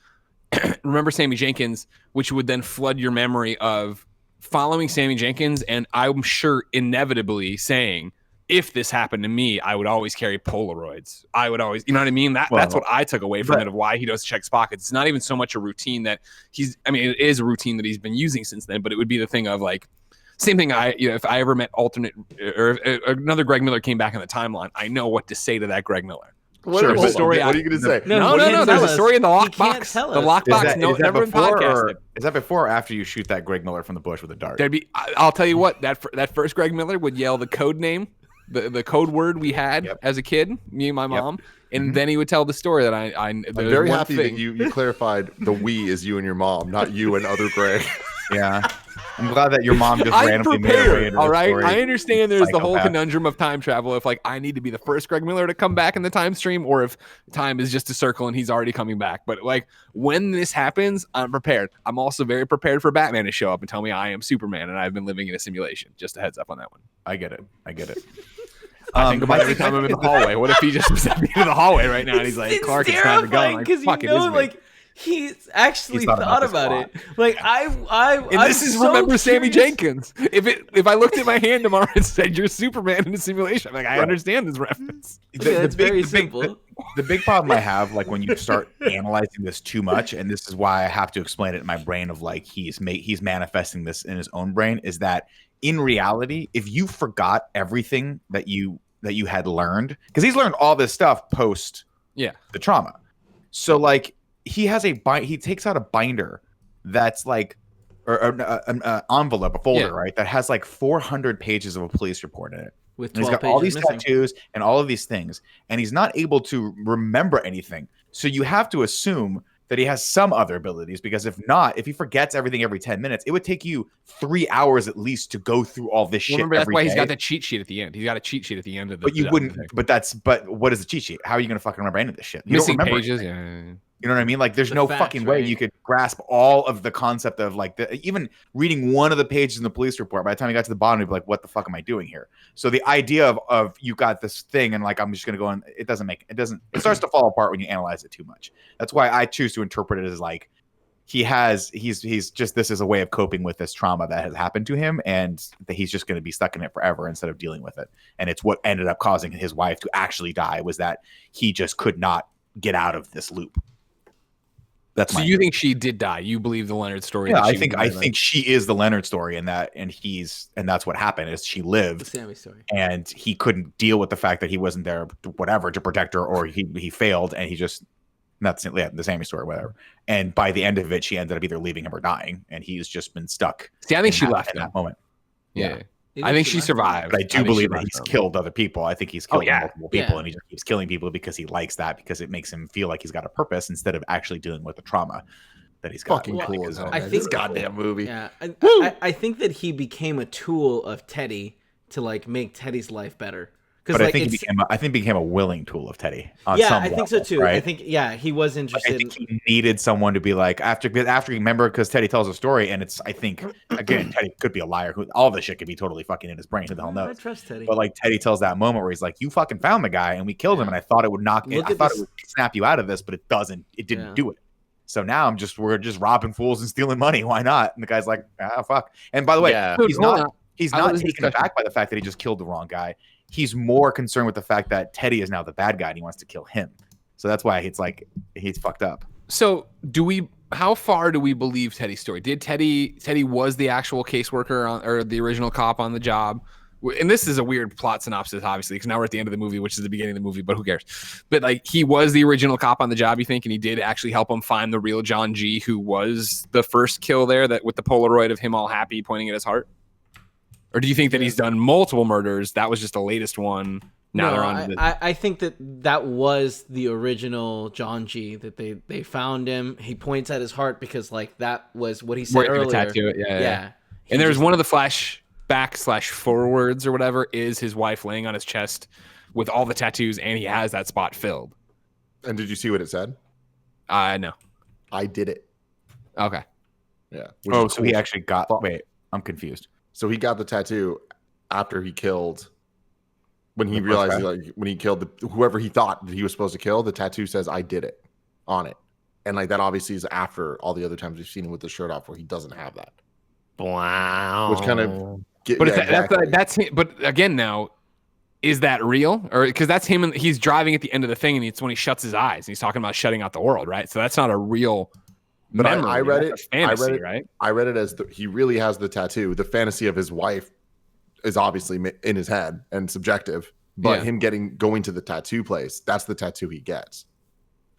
[SPEAKER 3] remember Sammy Jenkins, which would then flood your memory of following Sammy Jenkins, and I'm sure inevitably saying, if this happened to me, I would always carry Polaroids. I would always, you know what I mean? That's what I took away from it, of why he does check his pockets. It's not even so much a routine that it is a routine that he's been using since then, but it would be the thing of like, same thing. If I ever met alternate or if another Greg Miller came back in the timeline, I know what to say to that Greg Miller.
[SPEAKER 2] What are you going to say?
[SPEAKER 3] No. There's a story in the lockbox. The lockbox. Never been podcasted.
[SPEAKER 4] Is that before or after you shoot that Greg Miller from the bush with a dart?
[SPEAKER 3] I'll tell you what. That first Greg Miller would yell the code name, the code word we had as a kid, me and my mom, and then he would tell the story that I'm
[SPEAKER 2] very happy that you clarified the we is you and your mom, not you and other Greg.
[SPEAKER 4] Yeah. I'm glad that your mom just randomly made her way into
[SPEAKER 3] all right.
[SPEAKER 4] story.
[SPEAKER 3] I understand there's the whole conundrum of time travel. If like I need to be the first Greg Miller to come back in the time stream, or if time is just a circle and he's already coming back. But like when this happens, I'm prepared. I'm also very prepared for Batman to show up and tell me I am Superman and I've been living in a simulation. Just a heads up on that one.
[SPEAKER 4] I get it.
[SPEAKER 3] I think about every time I'm in the hallway. What if he just stepped into the hallway right now and he's like, Clark, it's time to go.
[SPEAKER 1] Because He's actually
[SPEAKER 4] thought
[SPEAKER 1] thought
[SPEAKER 4] about
[SPEAKER 1] about
[SPEAKER 4] this
[SPEAKER 1] it. Like
[SPEAKER 3] And this is remember Sammy Jenkins. If I looked at my hand tomorrow and said you're Superman in a simulation, I'm like, I understand this reference.
[SPEAKER 1] It's very simple.
[SPEAKER 4] The big problem I have, like when you start analyzing this too much, and this is why I have to explain it in my brain of like he's manifesting this in his own brain, is that in reality, if you forgot everything that you had learned, because he's learned all this stuff post the trauma, so like he takes out a binder that's like or an envelope, a folder, right, that has like 400 pages of a police report in it.
[SPEAKER 1] With
[SPEAKER 4] he's got all these tattoos and all of these things, and he's not able to remember anything. So you have to assume that he has some other abilities, because if not, if he forgets everything every 10 minutes, it would take you 3 hours at least to go through all this shit.
[SPEAKER 3] Remember, that's why
[SPEAKER 4] day.
[SPEAKER 3] He's got the cheat sheet at the end. He's got a cheat sheet at the end of the.
[SPEAKER 4] But you wouldn't. But what is the cheat sheet? How are you going to fucking remember any of this shit? You
[SPEAKER 3] Missing
[SPEAKER 4] don't remember
[SPEAKER 3] pages.
[SPEAKER 4] anything. Yeah. You know what I mean? Like, there's
[SPEAKER 1] The
[SPEAKER 4] no
[SPEAKER 1] facts,
[SPEAKER 4] fucking way
[SPEAKER 1] right?
[SPEAKER 4] you could grasp all of the concept of like even reading one of the pages in the police report. By the time you got to the bottom, you'd be like, "What the fuck am I doing here?" So the idea of you got this thing and like I'm just gonna go and it starts to fall apart when you analyze it too much. That's why I choose to interpret it as like he's just this is a way of coping with this trauma that has happened to him, and that he's just going to be stuck in it forever instead of dealing with it. And it's what ended up causing his wife to actually die, was that he just could not get out of this loop.
[SPEAKER 3] So you think she did die? You believe the Leonard story?
[SPEAKER 4] Yeah, I think she is the Leonard story, and that's what happened is she lived.
[SPEAKER 1] The Sammy story.
[SPEAKER 4] And he couldn't deal with the fact that he wasn't there, whatever, to protect her, or he failed, and he just the Sammy story, whatever. And by the end of it, she ended up either leaving him or dying, and he's just been stuck.
[SPEAKER 3] See, I think she left
[SPEAKER 4] in that moment.
[SPEAKER 3] Yeah. I think she survived.
[SPEAKER 4] But I do believe that he's killed other people. I think he's killed multiple people, and he just keeps killing people because he likes that, because it makes him feel like he's got a purpose instead of actually dealing with the trauma that he's got.
[SPEAKER 2] Fucking cool as hell.
[SPEAKER 1] I think
[SPEAKER 2] This goddamn movie.
[SPEAKER 1] Yeah, I think that he became a tool of Teddy to like make Teddy's life better.
[SPEAKER 4] But
[SPEAKER 1] like,
[SPEAKER 4] I think he became a willing tool of Teddy.
[SPEAKER 1] I think so too.
[SPEAKER 4] Right?
[SPEAKER 1] I think he was interested.
[SPEAKER 4] I think he needed someone to be like after remember, because Teddy tells a story, and it's I think again Teddy could be a liar. All this shit could be totally fucking in his brain. Who the hell knows?
[SPEAKER 1] I trust Teddy.
[SPEAKER 4] But like Teddy tells that moment where he's like, "You fucking found the guy, and we killed him, and I thought it would it would snap you out of this, but it doesn't. It didn't do it. So now we're just robbing fools and stealing money. Why not?" And the guy's like, fuck." And by the way, he's not taken aback by the fact that he just killed the wrong guy. He's more concerned with the fact that Teddy is now the bad guy and he wants to kill him. So that's why it's like he's fucked up.
[SPEAKER 3] So how far do we believe Teddy's story? Did Teddy was the actual caseworker or the original cop on the job? And this is a weird plot synopsis, obviously, because now we're at the end of the movie, which is the beginning of the movie, but who cares? But like he was the original cop on the job, you think, and he did actually help him find the real John G, who was the first kill there, that with the Polaroid of him all happy pointing at his heart? Or do you think that he's done multiple murders? That was just the latest one. Now they're on.
[SPEAKER 1] I think that was the original John G. That they found him. He points at his heart because like that was what he said earlier.
[SPEAKER 3] The tattoo, yeah. And there's one of the flashback/forwards or whatever is his wife laying on his chest with all the tattoos, and he has that spot filled.
[SPEAKER 2] And did you see what it said?
[SPEAKER 3] No.
[SPEAKER 2] I did it.
[SPEAKER 3] Okay.
[SPEAKER 2] Yeah.
[SPEAKER 4] So he actually got. Wait, I'm confused.
[SPEAKER 2] So he got the tattoo after he killed. When he realized, when he killed whoever he thought that he was supposed to kill, the tattoo says "I did it" on it, and like that obviously is after all the other times we've seen him with the shirt off, where he doesn't have that.
[SPEAKER 5] Wow.
[SPEAKER 2] Which kind of,
[SPEAKER 3] that's him. But again, now, is that real? Or because that's him, and he's driving at the end of the thing, and it's when he shuts his eyes, and he's talking about shutting out the world, right? So that's not a real.
[SPEAKER 2] But
[SPEAKER 3] memory.
[SPEAKER 2] I read it.
[SPEAKER 3] Fantasy, right?
[SPEAKER 2] I read it as he really has the tattoo. The fantasy of his wife is obviously in his head and subjective, but him going to the tattoo place, that's the tattoo he gets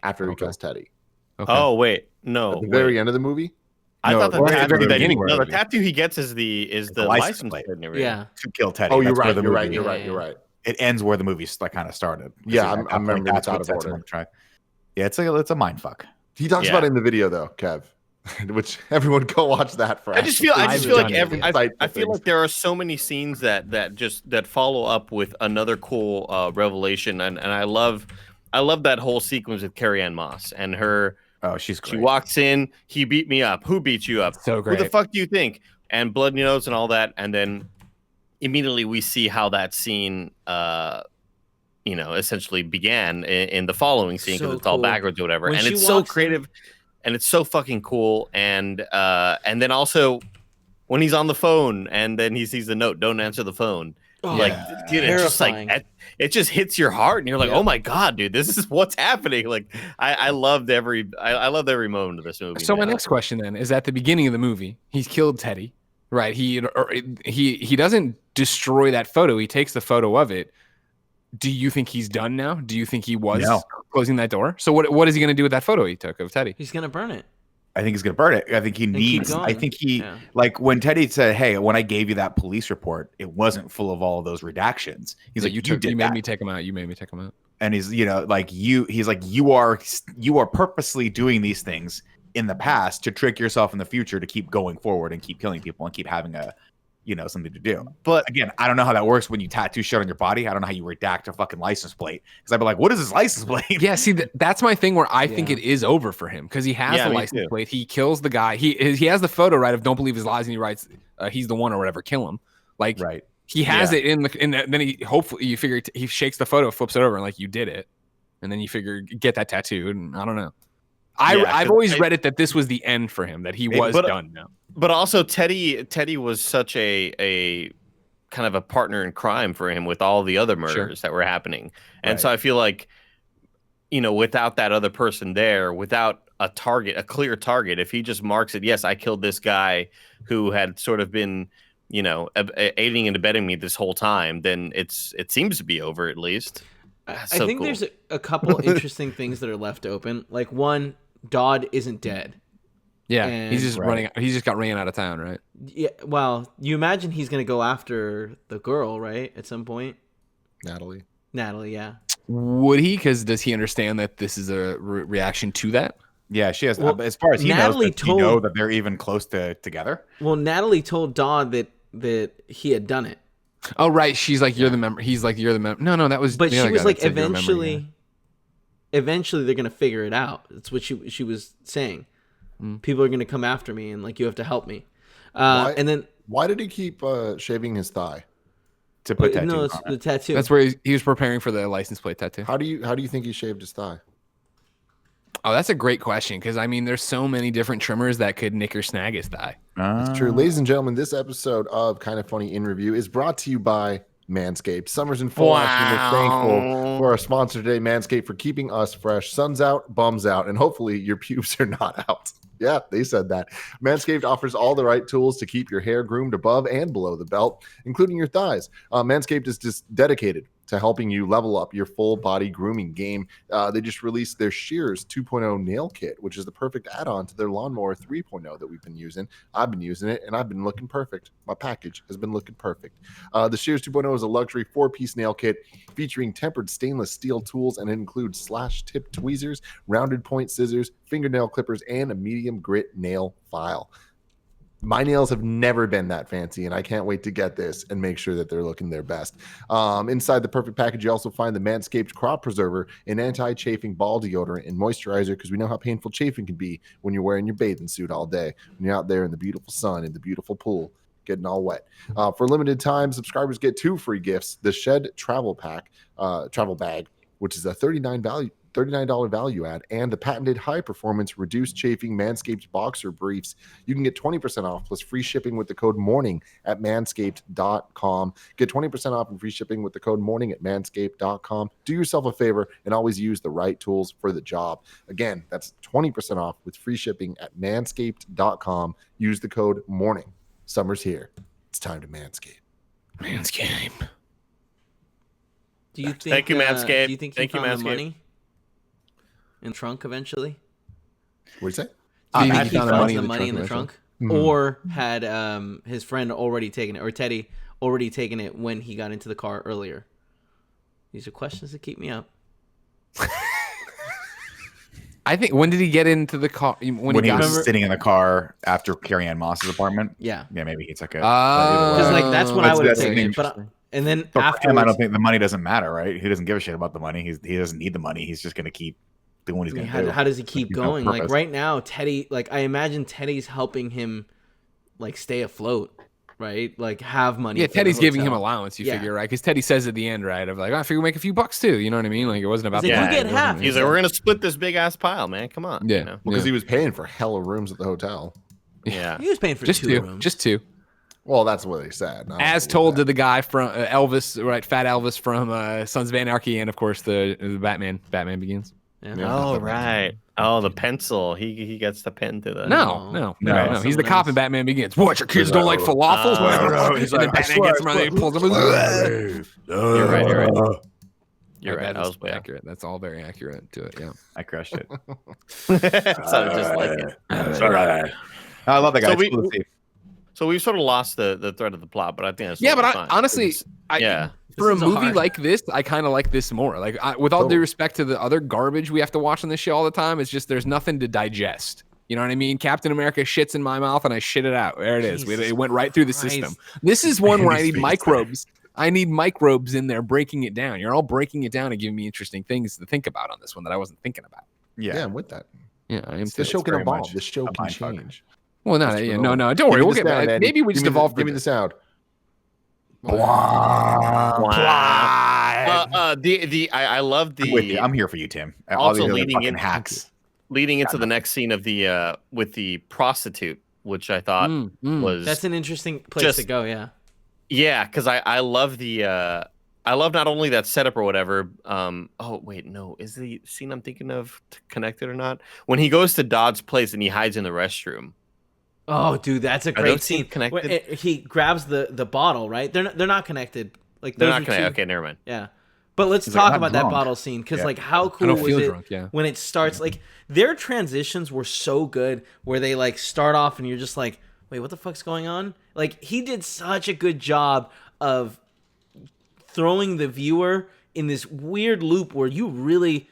[SPEAKER 2] after he kills Teddy.
[SPEAKER 5] Okay. Oh wait, no.
[SPEAKER 2] At the very end of the movie.
[SPEAKER 5] I thought the tattoo he gets is the license plate.
[SPEAKER 1] Yeah,
[SPEAKER 4] to kill Teddy.
[SPEAKER 2] Oh, you're right. You're right.
[SPEAKER 4] It ends where the movie kind of started.
[SPEAKER 2] Yeah, I remember it's out of order.
[SPEAKER 4] Yeah, it's a mind fuck.
[SPEAKER 2] He talks about it in the video though, Kev, which everyone go watch that for.
[SPEAKER 5] I just feel like I feel like there are so many scenes that follow up with another cool revelation, and I love that whole sequence with Carrie Ann Moss and her.
[SPEAKER 4] Oh, she's great.
[SPEAKER 5] She walks in. He beat me up. Who beat you up?
[SPEAKER 3] So great.
[SPEAKER 5] Who the fuck do you think? And blood nose and all that, and then immediately we see how that scene essentially began in the following scene, because it's all backwards or whatever. And it's so creative. and it's so fucking cool. And then also when he's on the phone and then he sees the note, don't answer the phone.
[SPEAKER 1] Oh,
[SPEAKER 5] like, dude, it's just like it just hits your heart, and you're like, oh my god, dude, this is what's happening. Like, I loved every moment of this movie.
[SPEAKER 3] So my next question then is: at the beginning of the movie, he's killed Teddy, right? He doesn't destroy that photo. He takes the photo of it. Do you think he's done now? Do you think he was closing that door? So what is he going to do with that photo he took of Teddy?
[SPEAKER 1] He's going to burn it.
[SPEAKER 4] I think he's going to burn it. I think he needs, like when Teddy said, hey, when I gave you that police report, it wasn't full of all of those redactions. He's like, you
[SPEAKER 3] made me take them out. You made me take them out.
[SPEAKER 4] And he's, he's like, you are purposely doing these things in the past to trick yourself in the future to keep going forward and keep killing people and keep having something to do. But again, I don't know how that works when you tattoo shit on your body. I don't know how you redact a fucking license plate, because I'd be like, what is this license plate?
[SPEAKER 3] Yeah, see, that's my thing where I think it is over for him, because he has the license plate. He kills the guy. He has the photo, right, of don't believe his lies, and he writes he's the one or whatever, kill him. Like, right. He has it then he figure he shakes the photo, flips it over, and like, you did it. And then you figure get that tattooed, and I don't know. I've always read it that this was the end for him, that he was done now.
[SPEAKER 5] But also Teddy was such a kind of a partner in crime for him with all the other murders that were happening. And so I feel like, without that other person there, without a clear target, if he just marks it, yes, I killed this guy who had sort of been, aiding and abetting me this whole time, then it seems to be over at least.
[SPEAKER 1] I think there's a couple interesting things that are left open. Like, one, Dodd isn't dead.
[SPEAKER 3] Yeah, he's just running. He just got ran out of town, right?
[SPEAKER 1] Yeah. Well, you imagine he's going to go after the girl, right? At some point.
[SPEAKER 2] Natalie,
[SPEAKER 1] yeah.
[SPEAKER 3] Would he? Because does he understand that this is a reaction to that?
[SPEAKER 4] Yeah, she has. Well, as far as he knows, he know that they're even close together.
[SPEAKER 1] Well, Natalie told Dodd that he had done it.
[SPEAKER 3] Oh, right. She's like, you're the member. He's like, you're the member. No, that was.
[SPEAKER 1] But she was like, eventually they're going to figure it out. That's what she was saying. People are going to come after me, and like, you have to help me. And then
[SPEAKER 2] why did he keep shaving his thigh?
[SPEAKER 4] To put tattoo.
[SPEAKER 1] No, it's the tattoo.
[SPEAKER 3] That's where he was preparing for the license plate tattoo.
[SPEAKER 2] How do you think he shaved his thigh?
[SPEAKER 3] Oh, that's a great question, because I mean, there's so many different trimmers that could nick or snag his thigh.
[SPEAKER 2] That's true. Ladies and gentlemen, this episode of Kind of Funny in Review is brought to you by Manscaped. Summer's in full action. We're thankful for our sponsor today, Manscaped, for keeping us fresh. Sun's out, bums out, and hopefully your pubes are not out. Yeah, they said that. Manscaped offers all the right tools to keep your hair groomed above and below the belt, including your thighs. Manscaped is just dedicated to helping you level up your full body grooming game. They just released their Shears 2.0 nail kit, which is the perfect add-on to their Lawnmower 3.0 that we've been using. I've been using it, and I've been looking perfect. My package has been looking perfect. The Shears 2.0 is a luxury 4-piece nail kit featuring tempered stainless steel tools, and it includes slash-tip tweezers, rounded point scissors, fingernail clippers, and a medium grit nail file. My nails have never been that fancy, and I can't wait to get this and make sure that they're looking their best. Inside the perfect package, you also find the Manscaped Crop Preserver, an anti-chafing ball deodorant and moisturizer, because we know how painful chafing can be when you're wearing your bathing suit all day, when you're out there in the beautiful sun, in the beautiful pool, getting all wet. For a limited time, subscribers get 2 free gifts: the Shed Travel Bag, which is a $39 value add, and the patented high-performance reduced chafing Manscaped Boxer Briefs. You can get 20% off plus free shipping with the code MORNING at manscaped.com. Get 20% off and free shipping with the code MORNING at manscaped.com. Do yourself a favor and always use the right tools for the job. Again, that's 20% off with free shipping at manscaped.com. Use the code MORNING. Summer's here. It's time to manscape.
[SPEAKER 3] Manscape.
[SPEAKER 1] Do you think?
[SPEAKER 5] Thank you, Manscaped.
[SPEAKER 1] Do you think he found the money in trunk eventually?
[SPEAKER 2] What did you say?
[SPEAKER 1] Do you think he found the money in the trunk? Or had his friend already taken it, or Teddy already taken it when he got into the car earlier? These are questions that keep me up.
[SPEAKER 3] I think, when did he get into the car?
[SPEAKER 4] When he was sitting in the car after Carrie Ann Moss's apartment?
[SPEAKER 1] Yeah,
[SPEAKER 4] maybe he took it.
[SPEAKER 1] Because like, that's what I would have taken it. And then after,
[SPEAKER 4] I don't think the money doesn't matter, right? He doesn't give a shit about the money. He doesn't need the money. He's just going to keep doing what he's going to do.
[SPEAKER 1] How does he keep going? Like, right now, Teddy, like, I imagine Teddy's helping him, like, stay afloat. right? Like have money.
[SPEAKER 3] Yeah,
[SPEAKER 1] for the
[SPEAKER 3] Teddy's giving him
[SPEAKER 1] hotel.
[SPEAKER 3] allowance. You figure, right? Because Teddy says at the end, right, of like, I figure we make a few bucks too. You know what I mean? Like it wasn't about
[SPEAKER 1] He's like,
[SPEAKER 3] the
[SPEAKER 1] you get half.
[SPEAKER 5] He's like, we're gonna split this big ass pile, man. Come on.
[SPEAKER 3] Yeah,
[SPEAKER 5] You know?
[SPEAKER 2] Because he was paying for hella rooms at the hotel.
[SPEAKER 5] Yeah.
[SPEAKER 1] He was paying for
[SPEAKER 3] just
[SPEAKER 1] 2
[SPEAKER 3] two,
[SPEAKER 1] rooms.
[SPEAKER 3] just 2.
[SPEAKER 2] Well, that's what they said. I don't
[SPEAKER 3] As
[SPEAKER 2] believe
[SPEAKER 3] told
[SPEAKER 2] that.
[SPEAKER 3] to the guy from Elvis, right? Fat Elvis from Sons of Anarchy, and of course the Batman. Batman Begins.
[SPEAKER 1] Yeah.
[SPEAKER 2] Yeah.
[SPEAKER 5] Oh right. Oh, the pencil. He gets the pen to the.
[SPEAKER 3] No.
[SPEAKER 5] No,
[SPEAKER 3] He's the cop in Batman Begins. What, your kids don't like falafels?
[SPEAKER 2] He's
[SPEAKER 3] And then
[SPEAKER 2] like, I
[SPEAKER 3] Batman
[SPEAKER 2] swear,
[SPEAKER 3] gets him and he pulls him.
[SPEAKER 5] You're right. You're right. You're
[SPEAKER 3] Like,
[SPEAKER 5] right.
[SPEAKER 3] that
[SPEAKER 5] I
[SPEAKER 3] is
[SPEAKER 5] was way
[SPEAKER 3] accurate. That's all very accurate to it. Yeah.
[SPEAKER 4] I crushed it.
[SPEAKER 5] Sounded just like it.
[SPEAKER 4] I love that guy.
[SPEAKER 5] So
[SPEAKER 4] It's
[SPEAKER 5] we-
[SPEAKER 4] cool to see.
[SPEAKER 5] So we've sort of lost the thread of the plot, but I think that's
[SPEAKER 3] Yeah, but
[SPEAKER 5] totally fine.
[SPEAKER 3] honestly,
[SPEAKER 5] It's- yeah.
[SPEAKER 3] for a
[SPEAKER 1] This is
[SPEAKER 3] movie
[SPEAKER 1] hard.
[SPEAKER 3] like this, I kind of like this more. Like, with all due
[SPEAKER 2] Totally.
[SPEAKER 3] respect to the other garbage we have to watch on this show all the time, it's just there's nothing to digest. You know what I mean? Captain America shits in my mouth and I shit it out. There it is.
[SPEAKER 1] Jesus
[SPEAKER 3] It went right through the
[SPEAKER 1] Christ.
[SPEAKER 3] system. This is one where I
[SPEAKER 4] Andy's
[SPEAKER 3] need
[SPEAKER 4] face.
[SPEAKER 3] microbes. I need microbes in there breaking it down. You're all breaking it down and giving me interesting things to think about on this one that I wasn't thinking about.
[SPEAKER 2] Yeah, I'm with that.
[SPEAKER 3] Yeah, I am
[SPEAKER 2] The
[SPEAKER 3] too.
[SPEAKER 2] show can
[SPEAKER 4] very
[SPEAKER 2] evolve.
[SPEAKER 4] much
[SPEAKER 2] The show
[SPEAKER 4] a
[SPEAKER 2] can
[SPEAKER 4] mindfuck.
[SPEAKER 2] change.
[SPEAKER 3] Well, no,
[SPEAKER 2] Christopher
[SPEAKER 3] yeah,
[SPEAKER 2] Nolan.
[SPEAKER 3] no. Don't worry.
[SPEAKER 2] Give me
[SPEAKER 3] We'll
[SPEAKER 2] the
[SPEAKER 3] get
[SPEAKER 2] sound,
[SPEAKER 3] back.
[SPEAKER 2] Andy.
[SPEAKER 3] Maybe we just evolved.
[SPEAKER 2] Give me the sound.
[SPEAKER 5] I love
[SPEAKER 4] I'm with you.
[SPEAKER 5] the
[SPEAKER 4] I'm here for you, Tim. All
[SPEAKER 5] Also
[SPEAKER 4] these other
[SPEAKER 5] leading
[SPEAKER 4] fucking
[SPEAKER 5] in-
[SPEAKER 4] hacks.
[SPEAKER 5] leading into the next scene of the with the prostitute, which I thought was
[SPEAKER 1] That's an interesting place
[SPEAKER 5] Just-
[SPEAKER 1] to go. Yeah.
[SPEAKER 5] yeah, because I love the I love not only that setup or whatever. Oh wait, no, is the scene I'm thinking of connected or not? When he goes to Dodd's place and he hides in the restroom.
[SPEAKER 1] Oh, dude, that's a
[SPEAKER 5] those
[SPEAKER 1] great
[SPEAKER 5] scenes
[SPEAKER 1] scene.
[SPEAKER 5] connected?
[SPEAKER 1] Where he grabs the bottle, right? They're not connected. Like
[SPEAKER 5] They're
[SPEAKER 1] those
[SPEAKER 5] not
[SPEAKER 1] are
[SPEAKER 5] connected.
[SPEAKER 1] two-
[SPEAKER 5] Okay, never mind.
[SPEAKER 1] Yeah. But let's
[SPEAKER 4] He's like,
[SPEAKER 1] talk
[SPEAKER 4] "I'm
[SPEAKER 1] about that
[SPEAKER 4] drunk."
[SPEAKER 1] bottle scene because,
[SPEAKER 4] Yeah.
[SPEAKER 1] like, how cool
[SPEAKER 3] don't
[SPEAKER 1] was
[SPEAKER 3] feel
[SPEAKER 1] it
[SPEAKER 3] drunk, yeah.
[SPEAKER 1] when it starts? Like, their transitions were so good where they like start off and you're just like, wait, what the fuck's going on? Like, he did such a good job of throwing the viewer in this weird loop where you really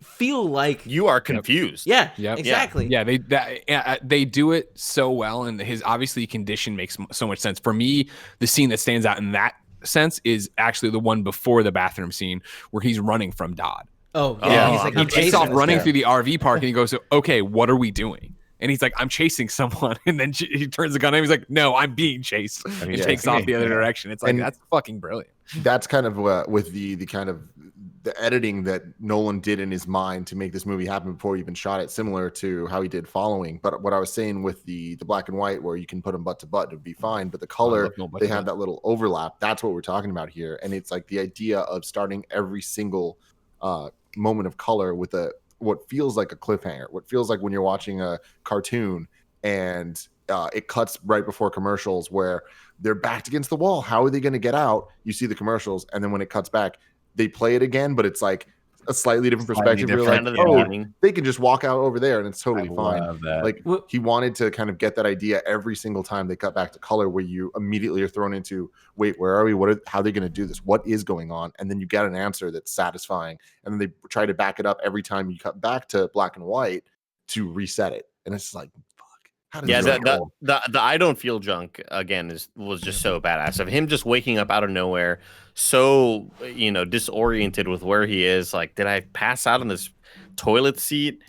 [SPEAKER 1] feel like,
[SPEAKER 5] You are confused.
[SPEAKER 1] yeah,
[SPEAKER 3] Yep.
[SPEAKER 1] exactly.
[SPEAKER 3] Yeah, they do it so well, and his obviously condition makes so much sense. For me, the scene that stands out in that sense is actually the one before the bathroom scene where he's running from Dodd.
[SPEAKER 1] Oh,
[SPEAKER 5] Yeah.
[SPEAKER 1] yeah. He's like,
[SPEAKER 3] He
[SPEAKER 1] I'm
[SPEAKER 3] takes
[SPEAKER 1] chasing
[SPEAKER 3] off
[SPEAKER 1] this
[SPEAKER 3] running
[SPEAKER 1] guy.
[SPEAKER 3] through the RV park, and he goes, "Okay, what are we doing?" And he's like, "I'm chasing someone." And then he turns the gun on him. He's like, "No, I'm being chased." And
[SPEAKER 2] Yeah.
[SPEAKER 3] takes off the other direction. It's like,
[SPEAKER 2] And-
[SPEAKER 3] that's fucking brilliant.
[SPEAKER 2] That's kind of with the kind of the editing that Nolan did in his mind to make this movie happen before he even shot it, similar to how he did Following. But what I was saying with the black and white, where you can put them butt to butt, it would be fine. But the color,
[SPEAKER 3] love no butt
[SPEAKER 2] they
[SPEAKER 3] to
[SPEAKER 2] have
[SPEAKER 3] butt.
[SPEAKER 2] that little overlap. That's what we're talking about here. And it's like the idea of starting every single moment of color with what feels like a cliffhanger, what feels like when you're watching a cartoon and it cuts right before commercials where they're backed against the wall. How are they going to get out? You see the commercials, and then when it cuts back, they play it again, but it's like a slightly different
[SPEAKER 4] Slightly
[SPEAKER 2] perspective. You're
[SPEAKER 4] different,
[SPEAKER 2] like,
[SPEAKER 5] Kind of the
[SPEAKER 2] oh,
[SPEAKER 5] beginning.
[SPEAKER 2] they can just walk out over there, and it's totally
[SPEAKER 4] I
[SPEAKER 2] fine.
[SPEAKER 4] love that.
[SPEAKER 2] Like
[SPEAKER 1] Well-
[SPEAKER 2] he wanted to kind of get that idea every single time they cut back to color, where you immediately are thrown into, wait, where are we? How are they going to do this? What is going on? And then you get an answer that's satisfying, and then they try to back it up every time you cut back to black and white to reset it, and it's like, fuck. How does
[SPEAKER 5] Yeah,
[SPEAKER 2] this
[SPEAKER 5] the
[SPEAKER 2] go?
[SPEAKER 5] the I don't feel drunk again was just so badass of him just waking up out of nowhere, so disoriented with where he is. Like, did I pass out on this toilet seat?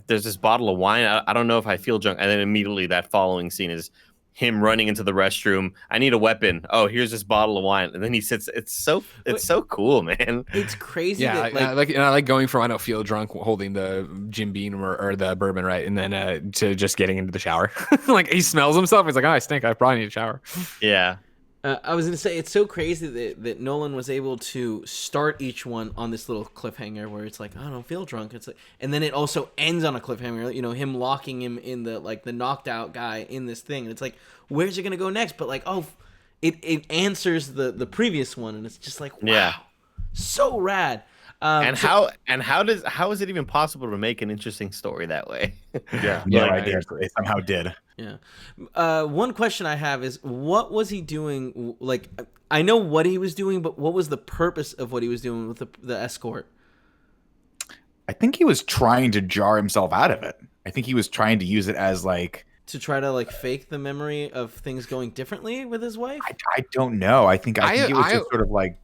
[SPEAKER 5] There's this bottle of wine. I don't know if I feel drunk. And then immediately that following scene is him running into the restroom. I need a weapon. Oh, here's this bottle of wine. And then he sits. It's so cool, man.
[SPEAKER 1] It's crazy.
[SPEAKER 3] Yeah,
[SPEAKER 1] that,
[SPEAKER 3] I like going from I don't feel drunk holding the Jim Beam or the bourbon, right, and then to just getting into the shower. Like he smells himself. He's like, "Oh, I stink. I probably need a shower."
[SPEAKER 5] Yeah.
[SPEAKER 1] I was gonna say it's so crazy that Nolan was able to start each one on this little cliffhanger where it's like, I don't feel drunk. It's like, and then it also ends on a cliffhanger. Him locking him in the knocked out guy in this thing. And it's like, where's it gonna go next? But like, oh, it answers the previous one, and it's just like, wow,
[SPEAKER 5] Yeah.
[SPEAKER 1] so rad.
[SPEAKER 5] And how is it even possible to make an interesting story that way?
[SPEAKER 2] Yeah,
[SPEAKER 4] Yeah,
[SPEAKER 2] right,
[SPEAKER 4] I did.
[SPEAKER 2] exactly.
[SPEAKER 4] They somehow did.
[SPEAKER 1] Yeah. One question I have is, what was he doing? Like, I know what he was doing, but what was the purpose of what he was doing with the escort?
[SPEAKER 4] I think he was trying to jar himself out of it. I think he was trying to use it as like,
[SPEAKER 1] To try to fake the memory of things going differently with his wife?
[SPEAKER 4] I don't know. I think it was just sort of like,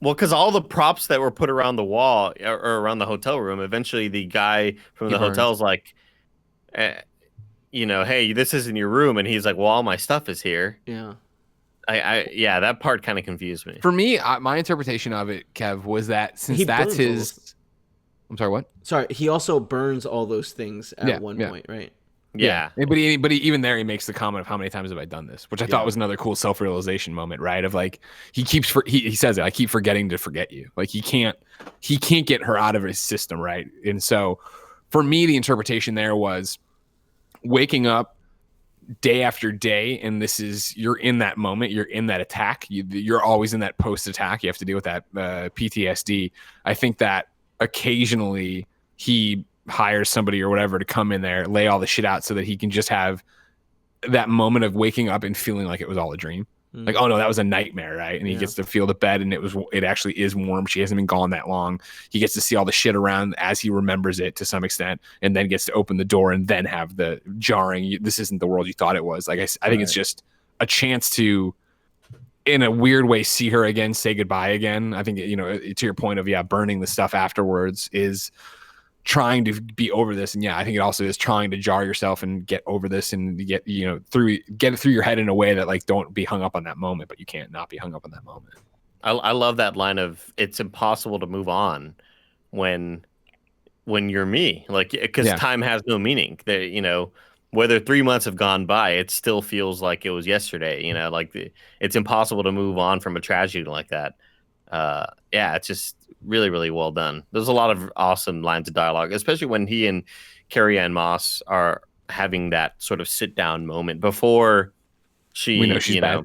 [SPEAKER 5] Well, because all the props that were put around the wall or around the hotel room, eventually the guy from the hotel's like, hey, this isn't your room. And he's like, well, all my stuff is here.
[SPEAKER 1] Yeah.
[SPEAKER 5] Yeah, that part kind of confused me.
[SPEAKER 3] For me, my interpretation of it, Kev, was that since that's his. I'm sorry, what?
[SPEAKER 1] Sorry, he also burns all those things at one point, right?
[SPEAKER 5] Yeah.
[SPEAKER 3] But even there, he makes the comment of how many times have I done this, which I thought was another cool self-realization moment, right? Of like he says it, I keep forgetting to forget you. Like he can't get her out of his system, right? And so for me, the interpretation there was waking up day after day, and you're in that moment, you're in that attack, you're always in that post-attack, you have to deal with that PTSD. I think that occasionally he hires somebody or whatever to come in there, lay all the shit out so that he can just have that moment of waking up and feeling like it was all a dream. Like, oh no, that was a nightmare, right? And he gets to feel the bed, and it actually is warm. She hasn't been gone that long. He gets to see all the shit around as he remembers it to some extent, and then gets to open the door and then have the jarring, this isn't the world you thought it was. Like I think it's just a chance to, in a weird way, see her again, say goodbye again. I think, to your point of, burning the stuff afterwards is trying to be over this. And I think it also is trying to jar yourself and get over this and get it through your head in a way that, like, don't be hung up on that moment, but you can't not be hung up on that moment.
[SPEAKER 5] I love that line of, it's impossible to move on when you're me, like, because time has no meaning. Whether 3 months have gone by, it still feels like it was yesterday. It's impossible to move on from a tragedy like that. It's just really, really well done. There's a lot of awesome lines of dialogue, especially when he and Carrie-Anne Moss are having that sort of sit down moment before she, bad.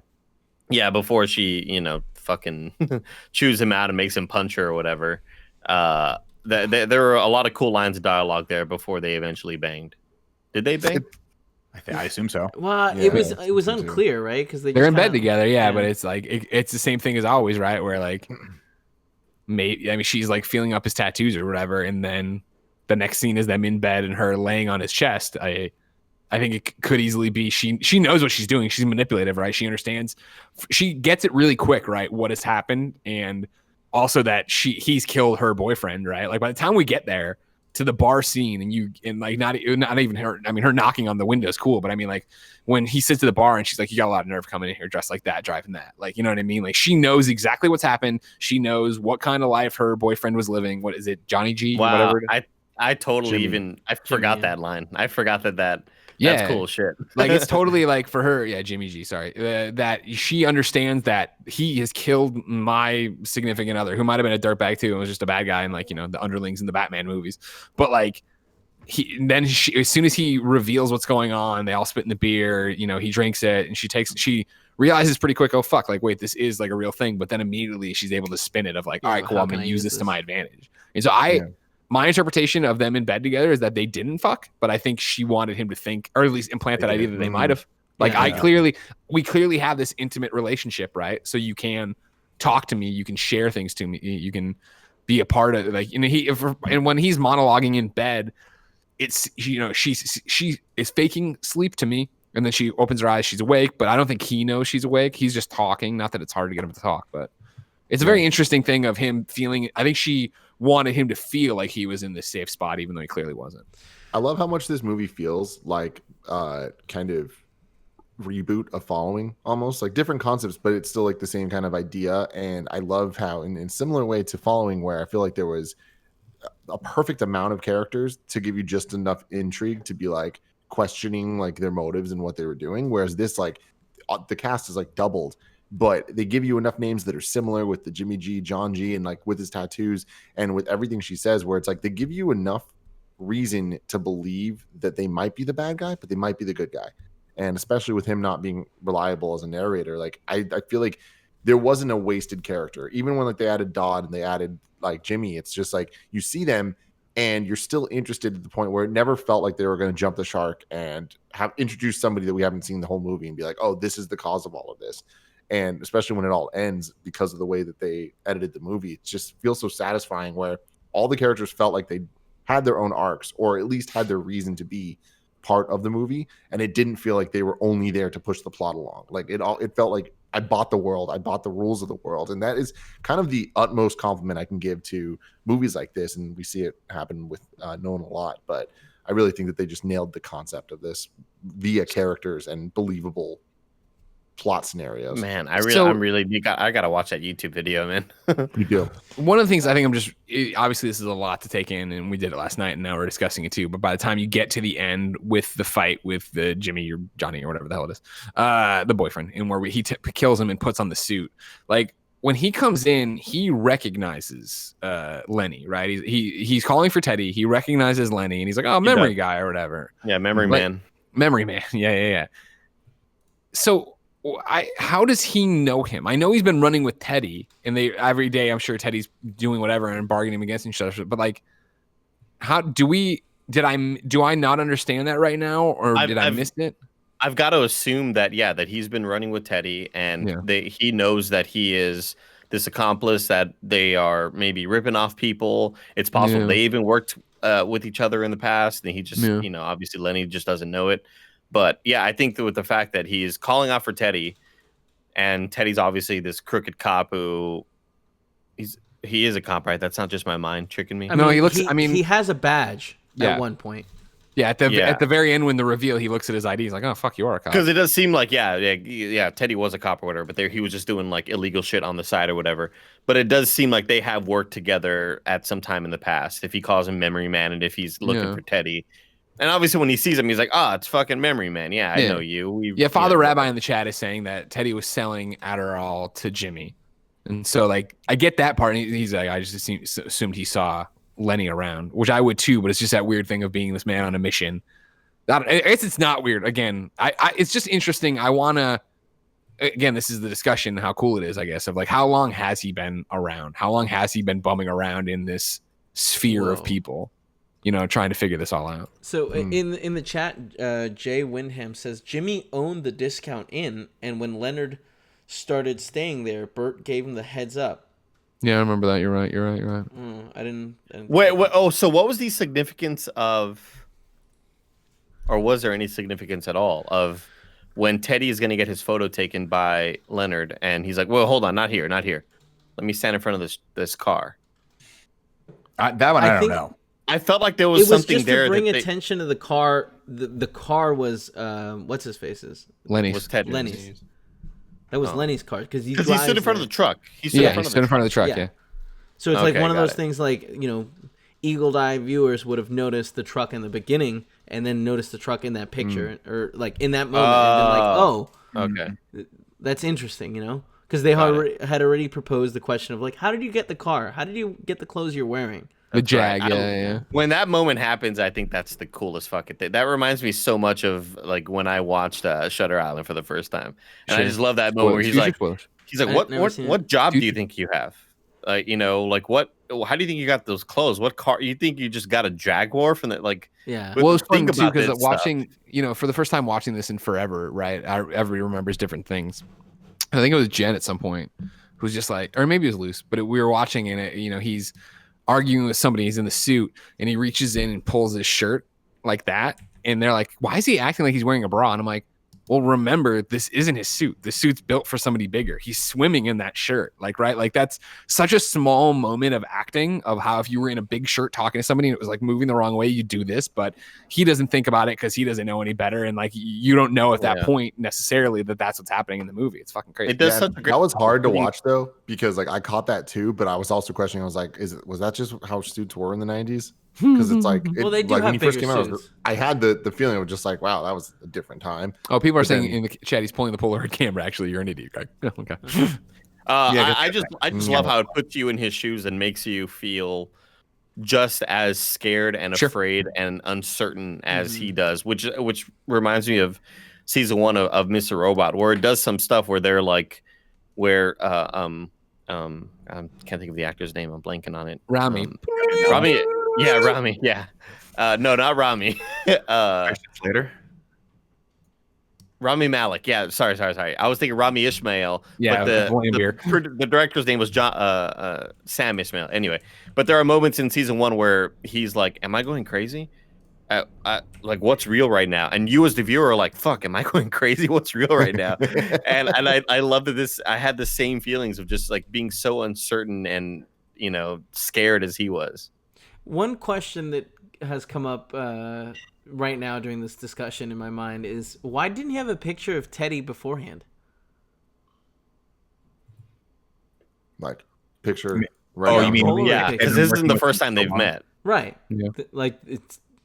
[SPEAKER 5] Yeah, before she, fucking chews him out and makes him punch her or whatever. There were a lot of cool lines of dialogue there before they eventually banged. Did they bang?
[SPEAKER 4] I assume so.
[SPEAKER 1] Well, it was unclear, right? Because
[SPEAKER 3] they're in bed together, but it's like it's the same thing as always, right? Where like, maybe she's like feeling up his tattoos or whatever, and then the next scene is them in bed and her laying on his chest. I think it could easily be she knows what she's doing. She's manipulative, right? She understands. She gets it really quick, right? What has happened, and also that he's killed her boyfriend, right? Like by the time we get there to the bar scene, and not even her. I mean, her knocking on the window is cool, but I mean, like when he sits at the bar and she's like, "You got a lot of nerve coming in here dressed like that, driving that," like, you know what I mean? Like she knows exactly what's happened. She knows what kind of life her boyfriend was living. What is it, Johnny G?
[SPEAKER 5] Wow, whatever. I totally forgot that line. I forgot that. That's cool shit.
[SPEAKER 3] Like it's totally like for her, Jimmy G. Sorry, that she understands that he has killed my significant other, who might have been a dirtbag too, and was just a bad guy, and like the underlings in the Batman movies. But like as soon as he reveals what's going on, they all spit in the beer. He drinks it, and she realizes pretty quick, oh fuck, like wait, this is like a real thing. But then immediately she's able to spin it of like, all right, cool, I'm gonna use this to my advantage. And so my interpretation of them in bed together is that they didn't fuck, but I think she wanted him to think, or at least implant that idea that they might have. Like we clearly have this intimate relationship, right? So you can talk to me, you can share things to me, you can be a part of it. Like, and when he's monologuing in bed, it's, she is faking sleep to me. And then she opens her eyes, she's awake, but I don't think he knows she's awake. He's just talking. Not that it's hard to get him to talk, but it's a very interesting thing of him feeling, I think she wanted him to feel like he was in this safe spot, even though he clearly wasn't.
[SPEAKER 2] I love how much this movie feels like kind of reboot of Following, almost like different concepts, but it's still like the same kind of idea. And I love how in similar way to Following, where I feel like there was a perfect amount of characters to give you just enough intrigue to be like questioning like their motives and what they were doing. Whereas this, like the cast is like doubled, but they give you enough names that are similar with the Jimmy G, John G, and like with his tattoos and with everything she says, where it's like they give you enough reason to believe that they might be the bad guy, but they might be the good guy. And especially with him not being reliable as a narrator, like I feel like there wasn't a wasted character. Even when like they added Dodd and they added like Jimmy, it's just like you see them and you're still interested to the point where it never felt like they were going to jump the shark and have introduced somebody that we haven't seen the whole movie and be like, oh, this is the cause of all of this. And especially when it all ends because of the way that they edited the movie, it just feels so satisfying where all the characters felt like they had their own arcs or at least had their reason to be part of the movie. And it didn't feel like they were only there to push the plot along. Like it felt like I bought the world. I bought the rules of the world. And that is kind of the utmost compliment I can give to movies like this. And we see it happen with Nolan a lot. But I really think that they just nailed the concept of this via characters and believable plot scenarios.
[SPEAKER 5] Man, I gotta watch that YouTube video, man.
[SPEAKER 2] You do.
[SPEAKER 3] One of the things I think obviously this is a lot to take in, and we did it last night, and now we're discussing it too. But by the time you get to the end with the fight with the Jimmy or Johnny or whatever the hell it is, the boyfriend, and where he kills him and puts on the suit, like when he comes in, he recognizes Lenny, right? He's calling for Teddy. He recognizes Lenny, and he's like, "Oh, memory guy or whatever."
[SPEAKER 5] Yeah, memory man.
[SPEAKER 3] Memory man. Yeah. So. How does he know him? I know he's been running with Teddy, and every day I'm sure Teddy's doing whatever and bargaining against each other. But like, how do I not understand that right now, or did I miss it?
[SPEAKER 5] I've got to assume that he's been running with Teddy, and he knows that he is this accomplice, that they are maybe ripping off people. It's possible they even worked with each other in the past, and he just obviously Lenny just doesn't know it. But yeah, I think that with the fact that he is calling out for Teddy, and Teddy's obviously this crooked cop who he is a cop, right? That's not just my mind tricking me.
[SPEAKER 3] He
[SPEAKER 1] has a badge at one point.
[SPEAKER 3] Yeah, at the very end when the reveal, he looks at his ID. He's like, "Oh fuck, you are a cop."
[SPEAKER 5] Because it does seem like Teddy was a cop or whatever, but he was just doing like illegal shit on the side or whatever. But it does seem like they have worked together at some time in the past. If he calls him Memory Man, and if he's looking for Teddy. And obviously, when he sees him, he's like, "Oh, it's fucking Memory Man. Yeah, I know you."
[SPEAKER 3] Father Rabbi in the chat is saying that Teddy was selling Adderall to Jimmy, and so like I get that part. And he's like, I just assumed he saw Lenny around, which I would too. But it's just that weird thing of being this man on a mission. I guess it's not weird. Again, it's just interesting. I wanna. Again, this is the discussion. How cool it is, I guess, of like how long has he been around? How long has he been bumming around in this sphere of people? Trying to figure this all out.
[SPEAKER 1] So in the chat, Jay Windham says Jimmy owned the discount inn, and when Leonard started staying there, Bert gave him the heads up.
[SPEAKER 3] Yeah, I remember that. You're right.
[SPEAKER 1] I didn't.
[SPEAKER 5] Wait. Oh, so what was the significance of, or was there any significance at all of when Teddy is going to get his photo taken by Leonard, and he's like, "Well, hold on, not here. Let me stand in front of this car."
[SPEAKER 4] That one I don't know.
[SPEAKER 5] I felt like there was something
[SPEAKER 1] just
[SPEAKER 5] there
[SPEAKER 1] to bring attention to the car. The car was what's his face's?
[SPEAKER 3] Lenny's.
[SPEAKER 5] Was Teddy's.
[SPEAKER 1] Lenny's. That was Lenny's car because he
[SPEAKER 5] stood in front of the truck.
[SPEAKER 3] He stood in front of the truck. Yeah.
[SPEAKER 1] So it's like one of those things, like eagle eye viewers would have noticed the truck in the beginning and then noticed the truck in that picture or like in that moment and then like,
[SPEAKER 5] okay,
[SPEAKER 1] that's interesting, because they had already proposed the question of like, how did you get the car? How did you get the clothes you're wearing?
[SPEAKER 3] The Jag, yeah.
[SPEAKER 5] When that moment happens, I think that's the coolest fucking thing. That reminds me so much of like when I watched Shutter Island for the first time, and I just love that moment where he's like, "What job do you think you have? Like what? How do you think you got those clothes? What car? You think you just got a Jaguar from that? Like,
[SPEAKER 1] yeah.
[SPEAKER 3] Well, it's fun too because watching, for the first time watching this in forever, right? Everybody remembers different things. I think it was Jen at some point who's just like, or maybe it was Luce, but we were watching and he's arguing with somebody. He's in the suit and he reaches in and pulls his shirt like that. And they're like, why is he acting like he's wearing a bra? And I'm like, well, remember, this isn't his suit. The suit's built for somebody bigger. He's swimming in that shirt. Like, right? Like that's such a small moment of acting of how if you were in a big shirt talking to somebody and it was like moving the wrong way, you do this, but he doesn't think about it because he doesn't know any better. And like, you don't know at that point necessarily that's what's happening in the movie. It's fucking crazy.
[SPEAKER 5] It does such a great.
[SPEAKER 2] That was hard to watch though, because like I caught that too, but I was also questioning. I was like, was that just how suits were in the 90s? Because it's like,
[SPEAKER 1] well, they do
[SPEAKER 2] like
[SPEAKER 1] have
[SPEAKER 2] when he first
[SPEAKER 1] bigger
[SPEAKER 2] came
[SPEAKER 1] suits.
[SPEAKER 2] out, I had the feeling of just like, wow, that was a different time.
[SPEAKER 3] Oh, people are saying in the chat he's pulling the Polaroid camera. Actually, you're an idiot, guy. Okay.
[SPEAKER 5] I just love how it puts you in his shoes and makes you feel just as scared and afraid and uncertain as he does, which reminds me of season 1 of Mr. Robot, where it does some stuff where they're like, I can't think of the actor's name. I'm blanking on it.
[SPEAKER 3] Rami.
[SPEAKER 5] Rami. Yeah, Rami. Yeah. No, not Rami.
[SPEAKER 4] Later.
[SPEAKER 5] Rami Malek. Yeah, sorry. I was thinking Rami Ishmael.
[SPEAKER 3] Yeah,
[SPEAKER 5] but the director's name was Sam Ishmael. Anyway, but there are moments in season 1 where he's like, "Am I going crazy? Like, what's real right now?" And you as the viewer are like, "Fuck, am I going crazy? What's real right now?" and I love that I had the same feelings of just like being so uncertain and scared as he was.
[SPEAKER 1] One question that has come up right now during this discussion in my mind is, why didn't you have a picture of Teddy beforehand?
[SPEAKER 2] Like picture.
[SPEAKER 4] Right
[SPEAKER 3] Oh,
[SPEAKER 4] now.
[SPEAKER 3] you mean
[SPEAKER 1] Polaroid
[SPEAKER 5] Yeah,
[SPEAKER 1] picture.
[SPEAKER 5] because this isn't the first time they've met.
[SPEAKER 1] Right.
[SPEAKER 3] Yeah.
[SPEAKER 1] Like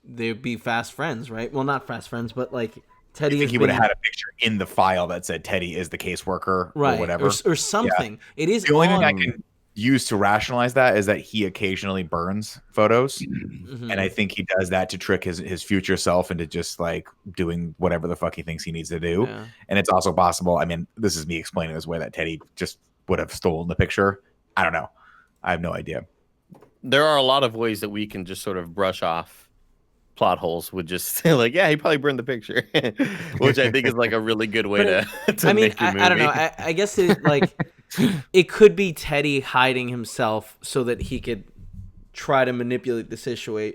[SPEAKER 1] they'd be fast friends, right? Well, not fast friends, but like Teddy.
[SPEAKER 4] I think he would have had a picture in the file that said Teddy is the caseworker
[SPEAKER 1] right,
[SPEAKER 4] or whatever,
[SPEAKER 1] or something. It is
[SPEAKER 4] the only thing
[SPEAKER 1] odd.
[SPEAKER 4] I can use to rationalize that is that he occasionally burns photos,
[SPEAKER 1] Mhm.
[SPEAKER 4] and I think he does that to trick his future self into just like doing whatever the fuck he thinks he needs to do.
[SPEAKER 1] Yeah.
[SPEAKER 4] And it's also possible. I mean, this is me explaining this way that Teddy just would have stolen the picture. I don't know. I have no idea.
[SPEAKER 5] There are a lot of ways that we can just sort of brush off plot holes with just say like, yeah, he probably burned the picture, which I think is like a really good way to
[SPEAKER 1] I mean,
[SPEAKER 5] make your movie.
[SPEAKER 1] I don't know. I guess it could be Teddy hiding himself so that he could try to manipulate the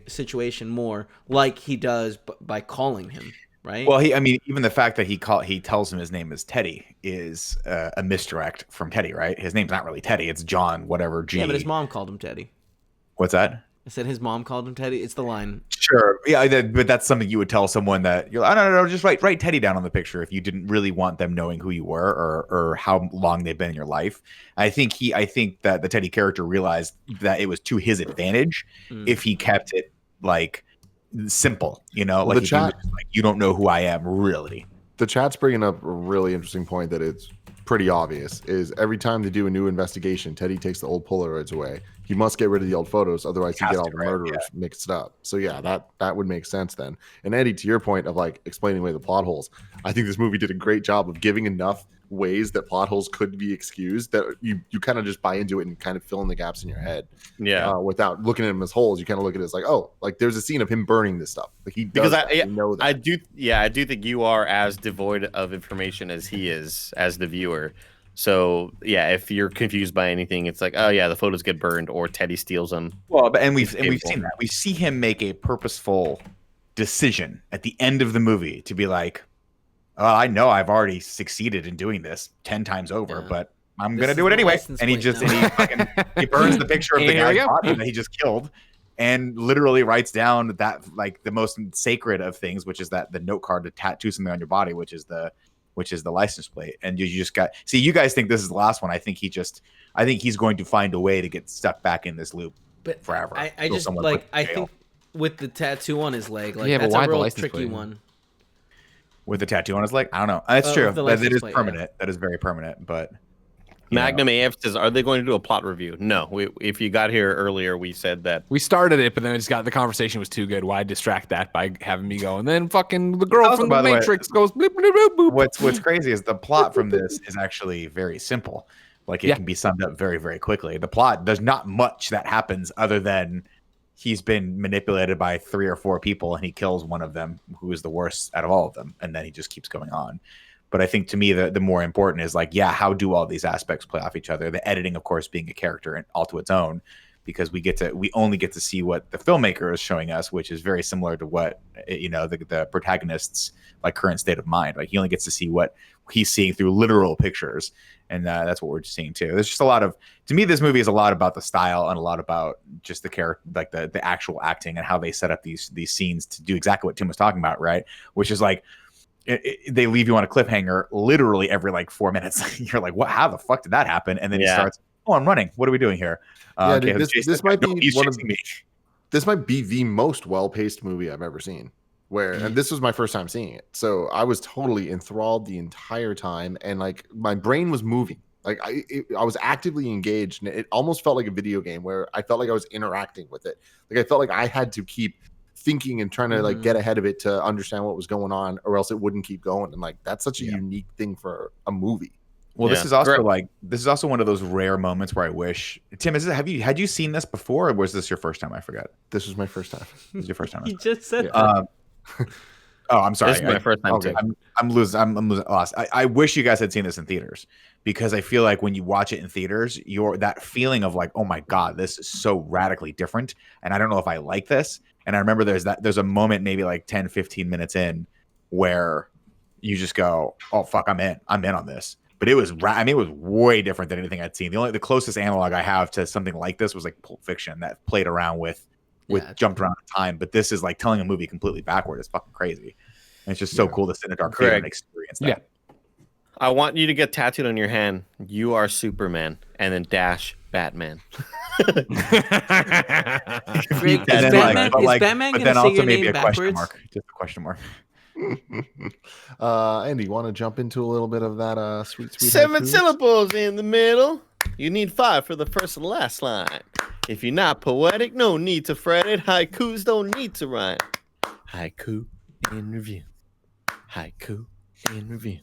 [SPEAKER 1] situation more, like he does by calling him. Right.
[SPEAKER 4] Well, I mean, even the fact that he tells him his name is Teddy is a misdirect from Teddy, right? His name's not really Teddy; it's John, whatever. G.
[SPEAKER 1] Yeah, but his mom called him Teddy.
[SPEAKER 4] What's that?
[SPEAKER 1] I said his mom called him Teddy. It's the line.
[SPEAKER 4] Sure, yeah, but that's something you would tell someone that you're like, oh, no, just write Teddy down on the picture if you didn't really want them knowing who you were or how long they've been in your life. I think that the Teddy character realized that it was to his advantage if he kept it like simple, like
[SPEAKER 2] the chat,
[SPEAKER 4] like you don't know who I am, really.
[SPEAKER 2] The chat's bringing up a really interesting point that it's pretty obvious is every time they do a new investigation, Teddy takes the old Polaroids away. He must get rid of the old photos, otherwise he'd get all the murderers mixed up. So yeah, that would make sense then. And Eddie, to your point of like explaining away the plot holes, I think this movie did a great job of giving enough ways that plot holes could be excused that you kind of just buy into it and kind of fill in the gaps in your head.
[SPEAKER 5] Yeah.
[SPEAKER 2] Without looking at them as holes, you kind of look at it as like, oh, like there's a scene of him burning this stuff. Like he does
[SPEAKER 5] Because
[SPEAKER 2] that. You know that.
[SPEAKER 5] I do think you are as devoid of information as he is as the viewer. So yeah, if you're confused by anything, it's like, oh yeah, the photos get burned or Teddy steals them.
[SPEAKER 4] Well, and we've seen that. We see him make a purposeful decision at the end of the movie to be like, oh, I know I've already succeeded in doing this 10 times over, but I'm gonna do it anyway. And he he burns the picture of the guy's body that he just killed, and literally writes down that like the most sacred of things, which is that the note card to tattoo something on your body, which is the license plate. And you just you guys think this is the last one. I think he's going to find a way to get stuck back in this loop forever.
[SPEAKER 1] I just like I think with the tattoo on his leg, like that's a real tricky one.
[SPEAKER 4] With the tattoo on his leg? I don't know. That's true. That is permanent. Yeah. That is very permanent. But
[SPEAKER 5] Magnum AF says, are they going to do a plot review? No. If you got here earlier, we said that.
[SPEAKER 3] We started it, but then the conversation was too good. Why distract that by having me go? And then fucking the girl from the Matrix goes bloop, bloop, bloop, bloop.
[SPEAKER 4] What's crazy is the plot from this is actually very simple. Like it can be summed up very, very quickly. The plot, there's not much that happens other than he's been manipulated by 3 or 4 people and he kills one of them who is the worst out of all of them. And then he just keeps going on. But I think to me, the more important is like, how do all these aspects play off each other? The editing, of course, being a character and all to its own, because we only get to see what the filmmaker is showing us, which is very similar to what, the protagonist's like current state of mind. Like he only gets to see what he's seeing through literal pictures. And that's what we're seeing too. There's just a lot of, to me, this movie is a lot about the style and a lot about just the character, like the actual acting and how they set up these scenes to do exactly what Tim was talking about, right? Which is like, they leave you on a cliffhanger literally every like 4 minutes. You're like, what? How the fuck did that happen? And then he starts, oh, I'm running. What are we doing here?
[SPEAKER 2] Dude, this might be this might be the most well-paced movie I've ever seen. And this was my first time seeing it, so I was totally enthralled the entire time, and like my brain was moving. Like I was actively engaged, and it almost felt like a video game where I felt like I was interacting with it. Like I felt like I had to keep thinking and trying to like get ahead of it to understand what was going on, or else it wouldn't keep going. And like that's such a unique thing for a movie.
[SPEAKER 4] Well, this is also one of those rare moments where I wish, Tim, had you seen this before, or was this your first time? I forgot.
[SPEAKER 2] This was my first time.
[SPEAKER 4] This was your first time.
[SPEAKER 1] You just said that.
[SPEAKER 4] Oh, I'm sorry.
[SPEAKER 5] This is my first time too.
[SPEAKER 4] I'm losing. I'm lost. I wish you guys had seen this in theaters, because I feel like when you watch it in theaters, that feeling of like, oh my God, this is so radically different, and I don't know if I like this. And I remember there's a moment maybe like 10, 15 minutes in where you just go, oh fuck, I'm in on this. But it was it was way different than anything I'd seen. The closest analog I have to something like this was like Pulp Fiction, that played around with jumped around in time. But this is like telling a movie completely backward. It's fucking crazy. And it's just so cool to sit in a dark theater and experience that.
[SPEAKER 5] I want you to get tattooed on your hand. You are Superman, and then dash Batman.
[SPEAKER 1] Greg, is
[SPEAKER 4] then
[SPEAKER 1] Batman,
[SPEAKER 4] but
[SPEAKER 1] is Batman
[SPEAKER 4] but
[SPEAKER 1] gonna
[SPEAKER 4] then
[SPEAKER 1] say
[SPEAKER 4] also
[SPEAKER 1] your
[SPEAKER 4] maybe
[SPEAKER 1] name
[SPEAKER 4] a question
[SPEAKER 1] backwards?
[SPEAKER 4] mark, just a question mark.
[SPEAKER 2] Andy, you want to jump into a little bit of that sweet
[SPEAKER 5] 7
[SPEAKER 2] haikus?
[SPEAKER 5] syllables in the middle. You need 5 for the first and last line. If you're not poetic, no need to fret it. Haikus don't need to rhyme. Haiku in review. Haiku in review.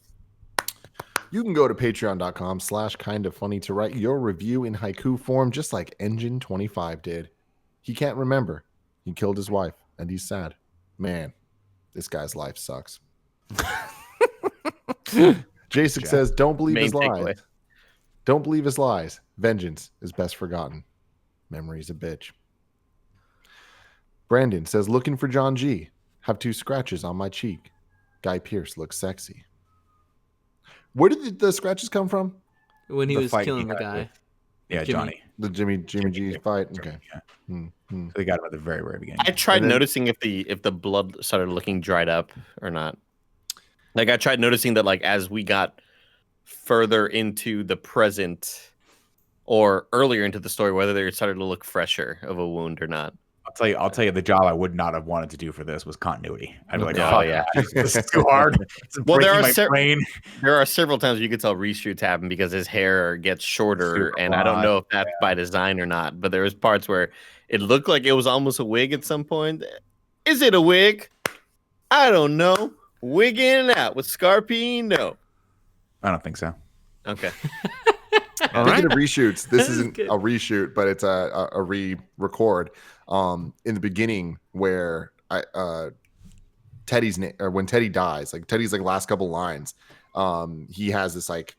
[SPEAKER 2] You can go to patreon.com/kindoffunny to write your review in haiku form, just like Engine 25 did. He can't remember. He killed his wife, and he's sad. Man, this guy's life sucks. Jason says, don't believe his lies. Don't believe his lies. Vengeance is best forgotten. Memory's a bitch. Brandon says, looking for John G. Have 2 scratches on my cheek. Guy Pearce looks sexy. Where did the scratches come from?
[SPEAKER 1] When he
[SPEAKER 4] The
[SPEAKER 1] was
[SPEAKER 4] fight
[SPEAKER 1] killing
[SPEAKER 4] he
[SPEAKER 1] the
[SPEAKER 4] had
[SPEAKER 1] guy.
[SPEAKER 4] Yeah,
[SPEAKER 1] Jimmy.
[SPEAKER 4] Johnny.
[SPEAKER 2] The Jimmy G fight? Okay.
[SPEAKER 4] Yeah.
[SPEAKER 2] Hmm.
[SPEAKER 4] So they got him at the very, very beginning.
[SPEAKER 5] I tried
[SPEAKER 2] And then-
[SPEAKER 5] noticing if the blood started looking dried up or not. Like I tried noticing that like as we got further into the present or earlier into the story, whether it started to look fresher of a wound or not.
[SPEAKER 4] I'll tell you, the job I would not have wanted to do for this was continuity. I'd be like,
[SPEAKER 5] Oh,
[SPEAKER 4] fuck
[SPEAKER 5] yeah.
[SPEAKER 4] this is too hard. It's
[SPEAKER 5] Well, there
[SPEAKER 4] breaking
[SPEAKER 5] are
[SPEAKER 4] my brain.
[SPEAKER 5] There are several times you could tell reshoots happen because his hair gets shorter,
[SPEAKER 4] Super
[SPEAKER 5] and I don't
[SPEAKER 4] blonde,
[SPEAKER 5] know if that's by design or not. But there was parts where it looked like it was almost a wig at some point. Is it a wig? I don't know. Wig in and out with Scarpino.
[SPEAKER 4] I don't think so.
[SPEAKER 5] Okay.
[SPEAKER 2] Speaking of reshoots, this
[SPEAKER 1] That is
[SPEAKER 2] isn't
[SPEAKER 1] good.
[SPEAKER 2] a reshoot, but it's a re-record. In the beginning, where Teddy's or when Teddy dies, like Teddy's like last couple lines, he has this like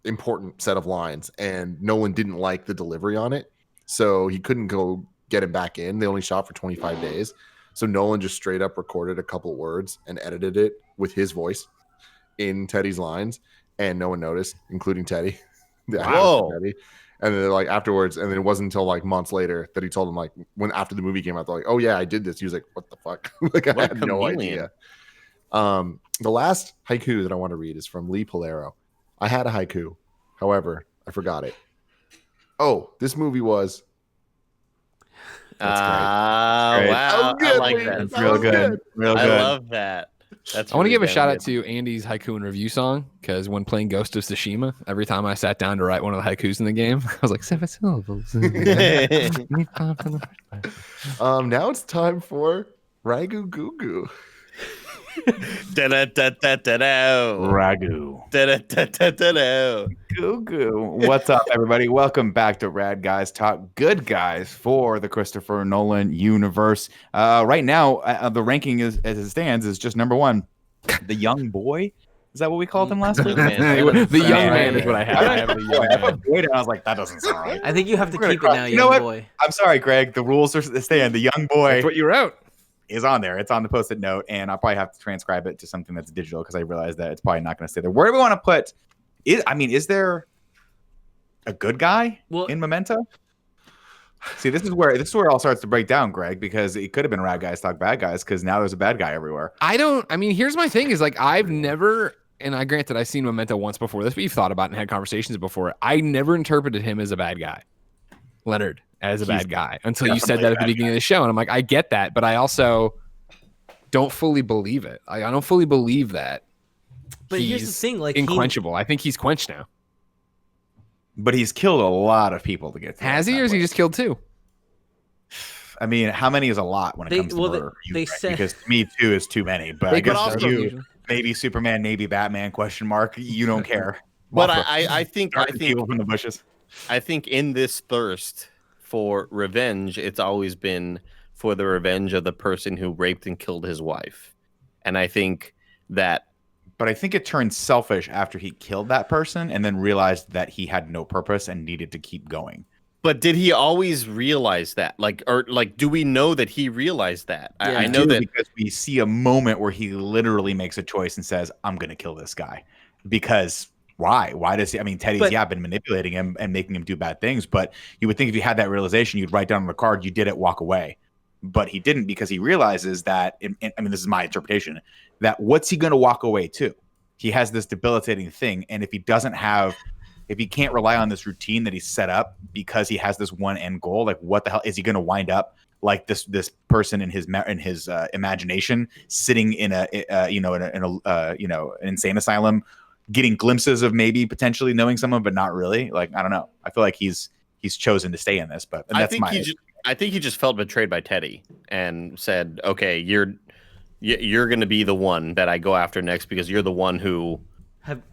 [SPEAKER 2] important set of lines, and Nolan didn't like the delivery on it, so he couldn't go get him back in. They only shot for 25 days, so Nolan just straight up recorded a couple words and edited it with his voice in Teddy's lines, and no one noticed, including Teddy. The actor
[SPEAKER 5] Whoa.
[SPEAKER 2] for Teddy. And then like afterwards, and then it wasn't until like months later that he told him, like when after the movie came out, they're like, oh yeah, I did this. He was like, what the fuck? Like I
[SPEAKER 5] What
[SPEAKER 2] had no
[SPEAKER 5] chameleon.
[SPEAKER 2] idea. The last haiku that I want to read is from Lee Polero. I had a haiku, however, I forgot it. Oh, this movie was. That's great.
[SPEAKER 4] Great.
[SPEAKER 5] Wow.
[SPEAKER 2] That was good,
[SPEAKER 5] I like
[SPEAKER 2] Lee.
[SPEAKER 5] that.
[SPEAKER 2] That
[SPEAKER 4] Real
[SPEAKER 2] was
[SPEAKER 4] good. Real
[SPEAKER 5] I
[SPEAKER 4] good.
[SPEAKER 5] love that. That's
[SPEAKER 3] I want to
[SPEAKER 5] really
[SPEAKER 3] give a shout
[SPEAKER 5] damn
[SPEAKER 3] out to Andy's haiku and review song because when playing Ghost of Tsushima, every time I sat down to write one of the haikus in the game, I was like 7 syllables.
[SPEAKER 5] good.
[SPEAKER 2] Now it's time for Ragu Goo Goo.
[SPEAKER 5] Da-da-da-da-da-da.
[SPEAKER 4] Ragu.
[SPEAKER 5] Da-da-da-da-da-da.
[SPEAKER 4] Goo goo. What's up, everybody? Welcome back to Rad Guys Talk Good Guys for the Christopher Nolan universe. Right now, the ranking is as it stands is just number 1. The Young Boy. Is that what we called him last week?
[SPEAKER 3] The young man
[SPEAKER 4] Yeah.
[SPEAKER 3] is what I have. I have the young man.
[SPEAKER 4] I was like, that doesn't sound right.
[SPEAKER 1] I think you have to
[SPEAKER 4] We're gonna
[SPEAKER 1] keep it
[SPEAKER 4] cross-
[SPEAKER 1] now,
[SPEAKER 4] you know
[SPEAKER 1] young
[SPEAKER 4] what?
[SPEAKER 1] boy.
[SPEAKER 4] I'm sorry, Greg. The rules are stand. The Young Boy
[SPEAKER 3] That's what you wrote.
[SPEAKER 4] is on there. It's on the post-it note, and I'll probably have to transcribe it to something that's digital because I realize that it's probably not going to stay there. Where do we want to put? Is there a good guy in Memento? See, this is where it all starts to break down, Greg, because it could have been Rad Guys Talk Bad Guys because now there's a bad guy everywhere.
[SPEAKER 3] Here's my thing is like I've never, and I granted I've seen Memento once before this, but you've thought about it and had conversations before. I never interpreted him as a bad guy, Leonard as a bad guy, until you said that at the beginning of the show, and I'm like, I get that, but I also don't fully believe it. I don't fully believe that.
[SPEAKER 1] But here's the thing, like
[SPEAKER 3] unquenchable. I think he's quenched now.
[SPEAKER 4] But he's killed a lot of people to get to
[SPEAKER 3] Has he, or has he just killed 2?
[SPEAKER 4] I mean, how many is a lot when it comes to murder? Because to me, 2 is too many. But I guess
[SPEAKER 5] also-
[SPEAKER 4] you, maybe Superman, maybe Batman? Question mark. You don't care.
[SPEAKER 5] But I think
[SPEAKER 4] people from the bushes.
[SPEAKER 5] I think in this thirst for revenge, it's always been for the revenge of the person who raped and killed his wife. And I think that.
[SPEAKER 4] But I think it turned selfish after he killed that person and then realized that he had no purpose and needed to keep going.
[SPEAKER 5] But did he always realize that? Do we know that he realized that?
[SPEAKER 1] Yeah.
[SPEAKER 5] I know that
[SPEAKER 4] because we see a moment where he literally makes a choice and says, I'm going to kill this guy. Because why? Why does he? I mean, Teddy's been manipulating him and making him do bad things. But you would think if you had that realization, you'd write down on the card, you did it, walk away. But he didn't, because he realizes that, this is my interpretation, that what's he going to walk away to? he has this debilitating thing, and if he can't rely on this routine that he's set up because he has this one end goal, like what the hell is he going to wind up like this person in his imagination sitting in an insane asylum, getting glimpses of maybe potentially knowing someone, but not really. Like, I don't know. I feel like he's chosen to stay in this, but
[SPEAKER 5] I think he just felt betrayed by Teddy and said, "Okay, you're going to be the one that I go after next because you're the one who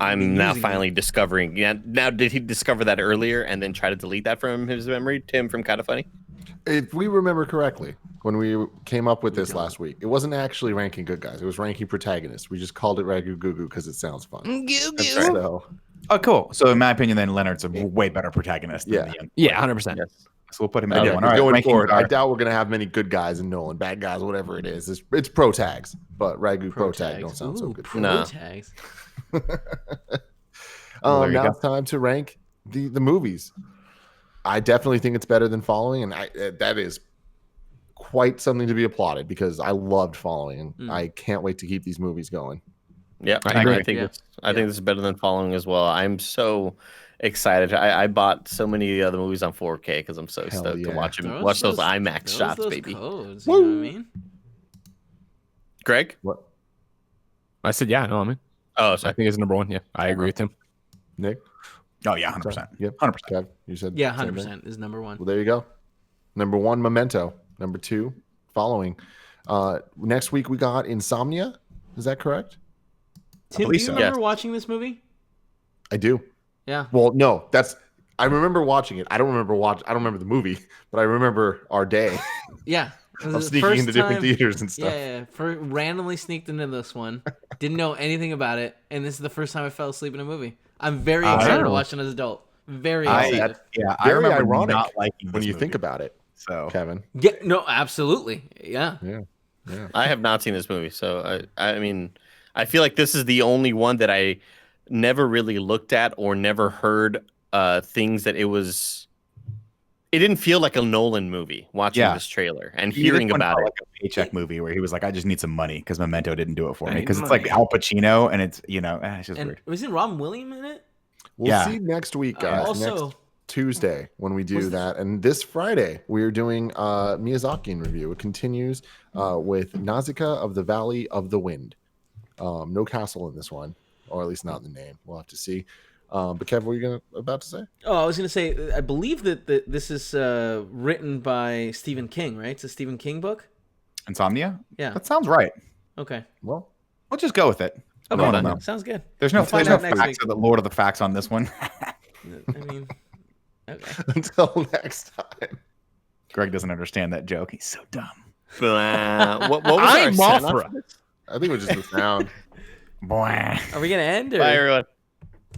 [SPEAKER 5] I'm now finally discovering." Yeah. Now, did he discover that earlier and then try to delete that from his memory? Tim from Kinda Funny.
[SPEAKER 2] If we remember correctly, when we came up with this last week, it wasn't actually ranking good guys. It was ranking protagonists. We just called it Ragu Goo Goo because it sounds fun. So,
[SPEAKER 4] oh, cool. So in my opinion, then Leonard's a way better protagonist.
[SPEAKER 2] Yeah.
[SPEAKER 3] Yeah, 100%.
[SPEAKER 4] Yes. So we'll put him in.
[SPEAKER 2] Yeah,
[SPEAKER 4] All right,
[SPEAKER 2] going forward, I doubt we're gonna have many good guys in Nolan, bad guys, whatever it is. It's pro tags, but Ragu pro tag don't sound so good.
[SPEAKER 1] Pro tags.
[SPEAKER 2] Now it's time to rank the movies. I definitely think it's better than Following, and that is quite something to be applauded because I loved Following, and I can't wait to keep these movies going.
[SPEAKER 5] Yeah, I think this is better than Following as well. I'm so excited. I bought so many other movies on 4K because I'm so stoked to watch those IMAX shots, baby.
[SPEAKER 1] Codes, you know what I mean?
[SPEAKER 5] Greg?
[SPEAKER 2] What?
[SPEAKER 3] I said, yeah, no, I mean.
[SPEAKER 5] Oh,
[SPEAKER 3] I
[SPEAKER 5] sorry.
[SPEAKER 3] think it's number one. Yeah, I agree with him.
[SPEAKER 2] Nick?
[SPEAKER 4] Oh, yeah, 100%.
[SPEAKER 2] Yep.
[SPEAKER 4] 100%.
[SPEAKER 2] Kev, you said
[SPEAKER 1] 100% is number one.
[SPEAKER 2] Well, there you go. Number 1, Memento. Number 2, Following. Next week we got Insomnia. Is that correct?
[SPEAKER 1] Tim, do you remember watching this movie?
[SPEAKER 2] I do.
[SPEAKER 1] Yeah.
[SPEAKER 2] Well, no, I remember watching it. I don't remember the movie, but I remember our day.
[SPEAKER 1] Yeah.
[SPEAKER 2] Of sneaking into different theaters and stuff.
[SPEAKER 1] Yeah. Randomly sneaked into this one. Didn't know anything about it, and this is the first time I fell asleep in a movie. I'm very excited to watch it as an adult. Very excited.
[SPEAKER 4] I remember
[SPEAKER 2] ironic
[SPEAKER 4] not liking
[SPEAKER 2] when
[SPEAKER 4] this
[SPEAKER 2] you
[SPEAKER 4] movie.
[SPEAKER 2] think about it.
[SPEAKER 4] So,
[SPEAKER 2] Kevin.
[SPEAKER 1] Yeah, no, absolutely. Yeah.
[SPEAKER 5] I have not seen this movie, so I mean, I feel like this is the only one that I never really looked at or never heard things that it was. It didn't feel like a Nolan movie watching this trailer and hearing about it.
[SPEAKER 4] Like a paycheck movie where he was like, "I just need some money because Memento didn't do it for me." Because it's like Al Pacino and it's it's just weird.
[SPEAKER 1] Wasn't Robin Williams in it?
[SPEAKER 2] We'll see next week, guys.
[SPEAKER 1] Also,
[SPEAKER 2] next Tuesday when we do that, and this Friday we are doing Miyazaki in review. It continues with Nausicaa of the Valley of the Wind. No castle in this one, or at least not in the name. We'll have to see. But Kev, what were you about to say?
[SPEAKER 1] Oh, I was going to say, I believe that this is written by Stephen King, right? It's a Stephen King book?
[SPEAKER 4] Insomnia?
[SPEAKER 1] Yeah.
[SPEAKER 4] That sounds right.
[SPEAKER 1] Okay.
[SPEAKER 2] Well,
[SPEAKER 4] we'll just go with it.
[SPEAKER 1] Okay, sounds good.
[SPEAKER 4] There's no
[SPEAKER 1] facts
[SPEAKER 4] of the Lord of the Facts on this one.
[SPEAKER 1] I mean, okay.
[SPEAKER 2] Until next time.
[SPEAKER 4] Greg doesn't understand that joke. He's so dumb.
[SPEAKER 5] What was our
[SPEAKER 3] Mothra.
[SPEAKER 2] I think it was just the sound.
[SPEAKER 4] Boy.
[SPEAKER 1] Are we going to end? Or?
[SPEAKER 5] Bye, everyone.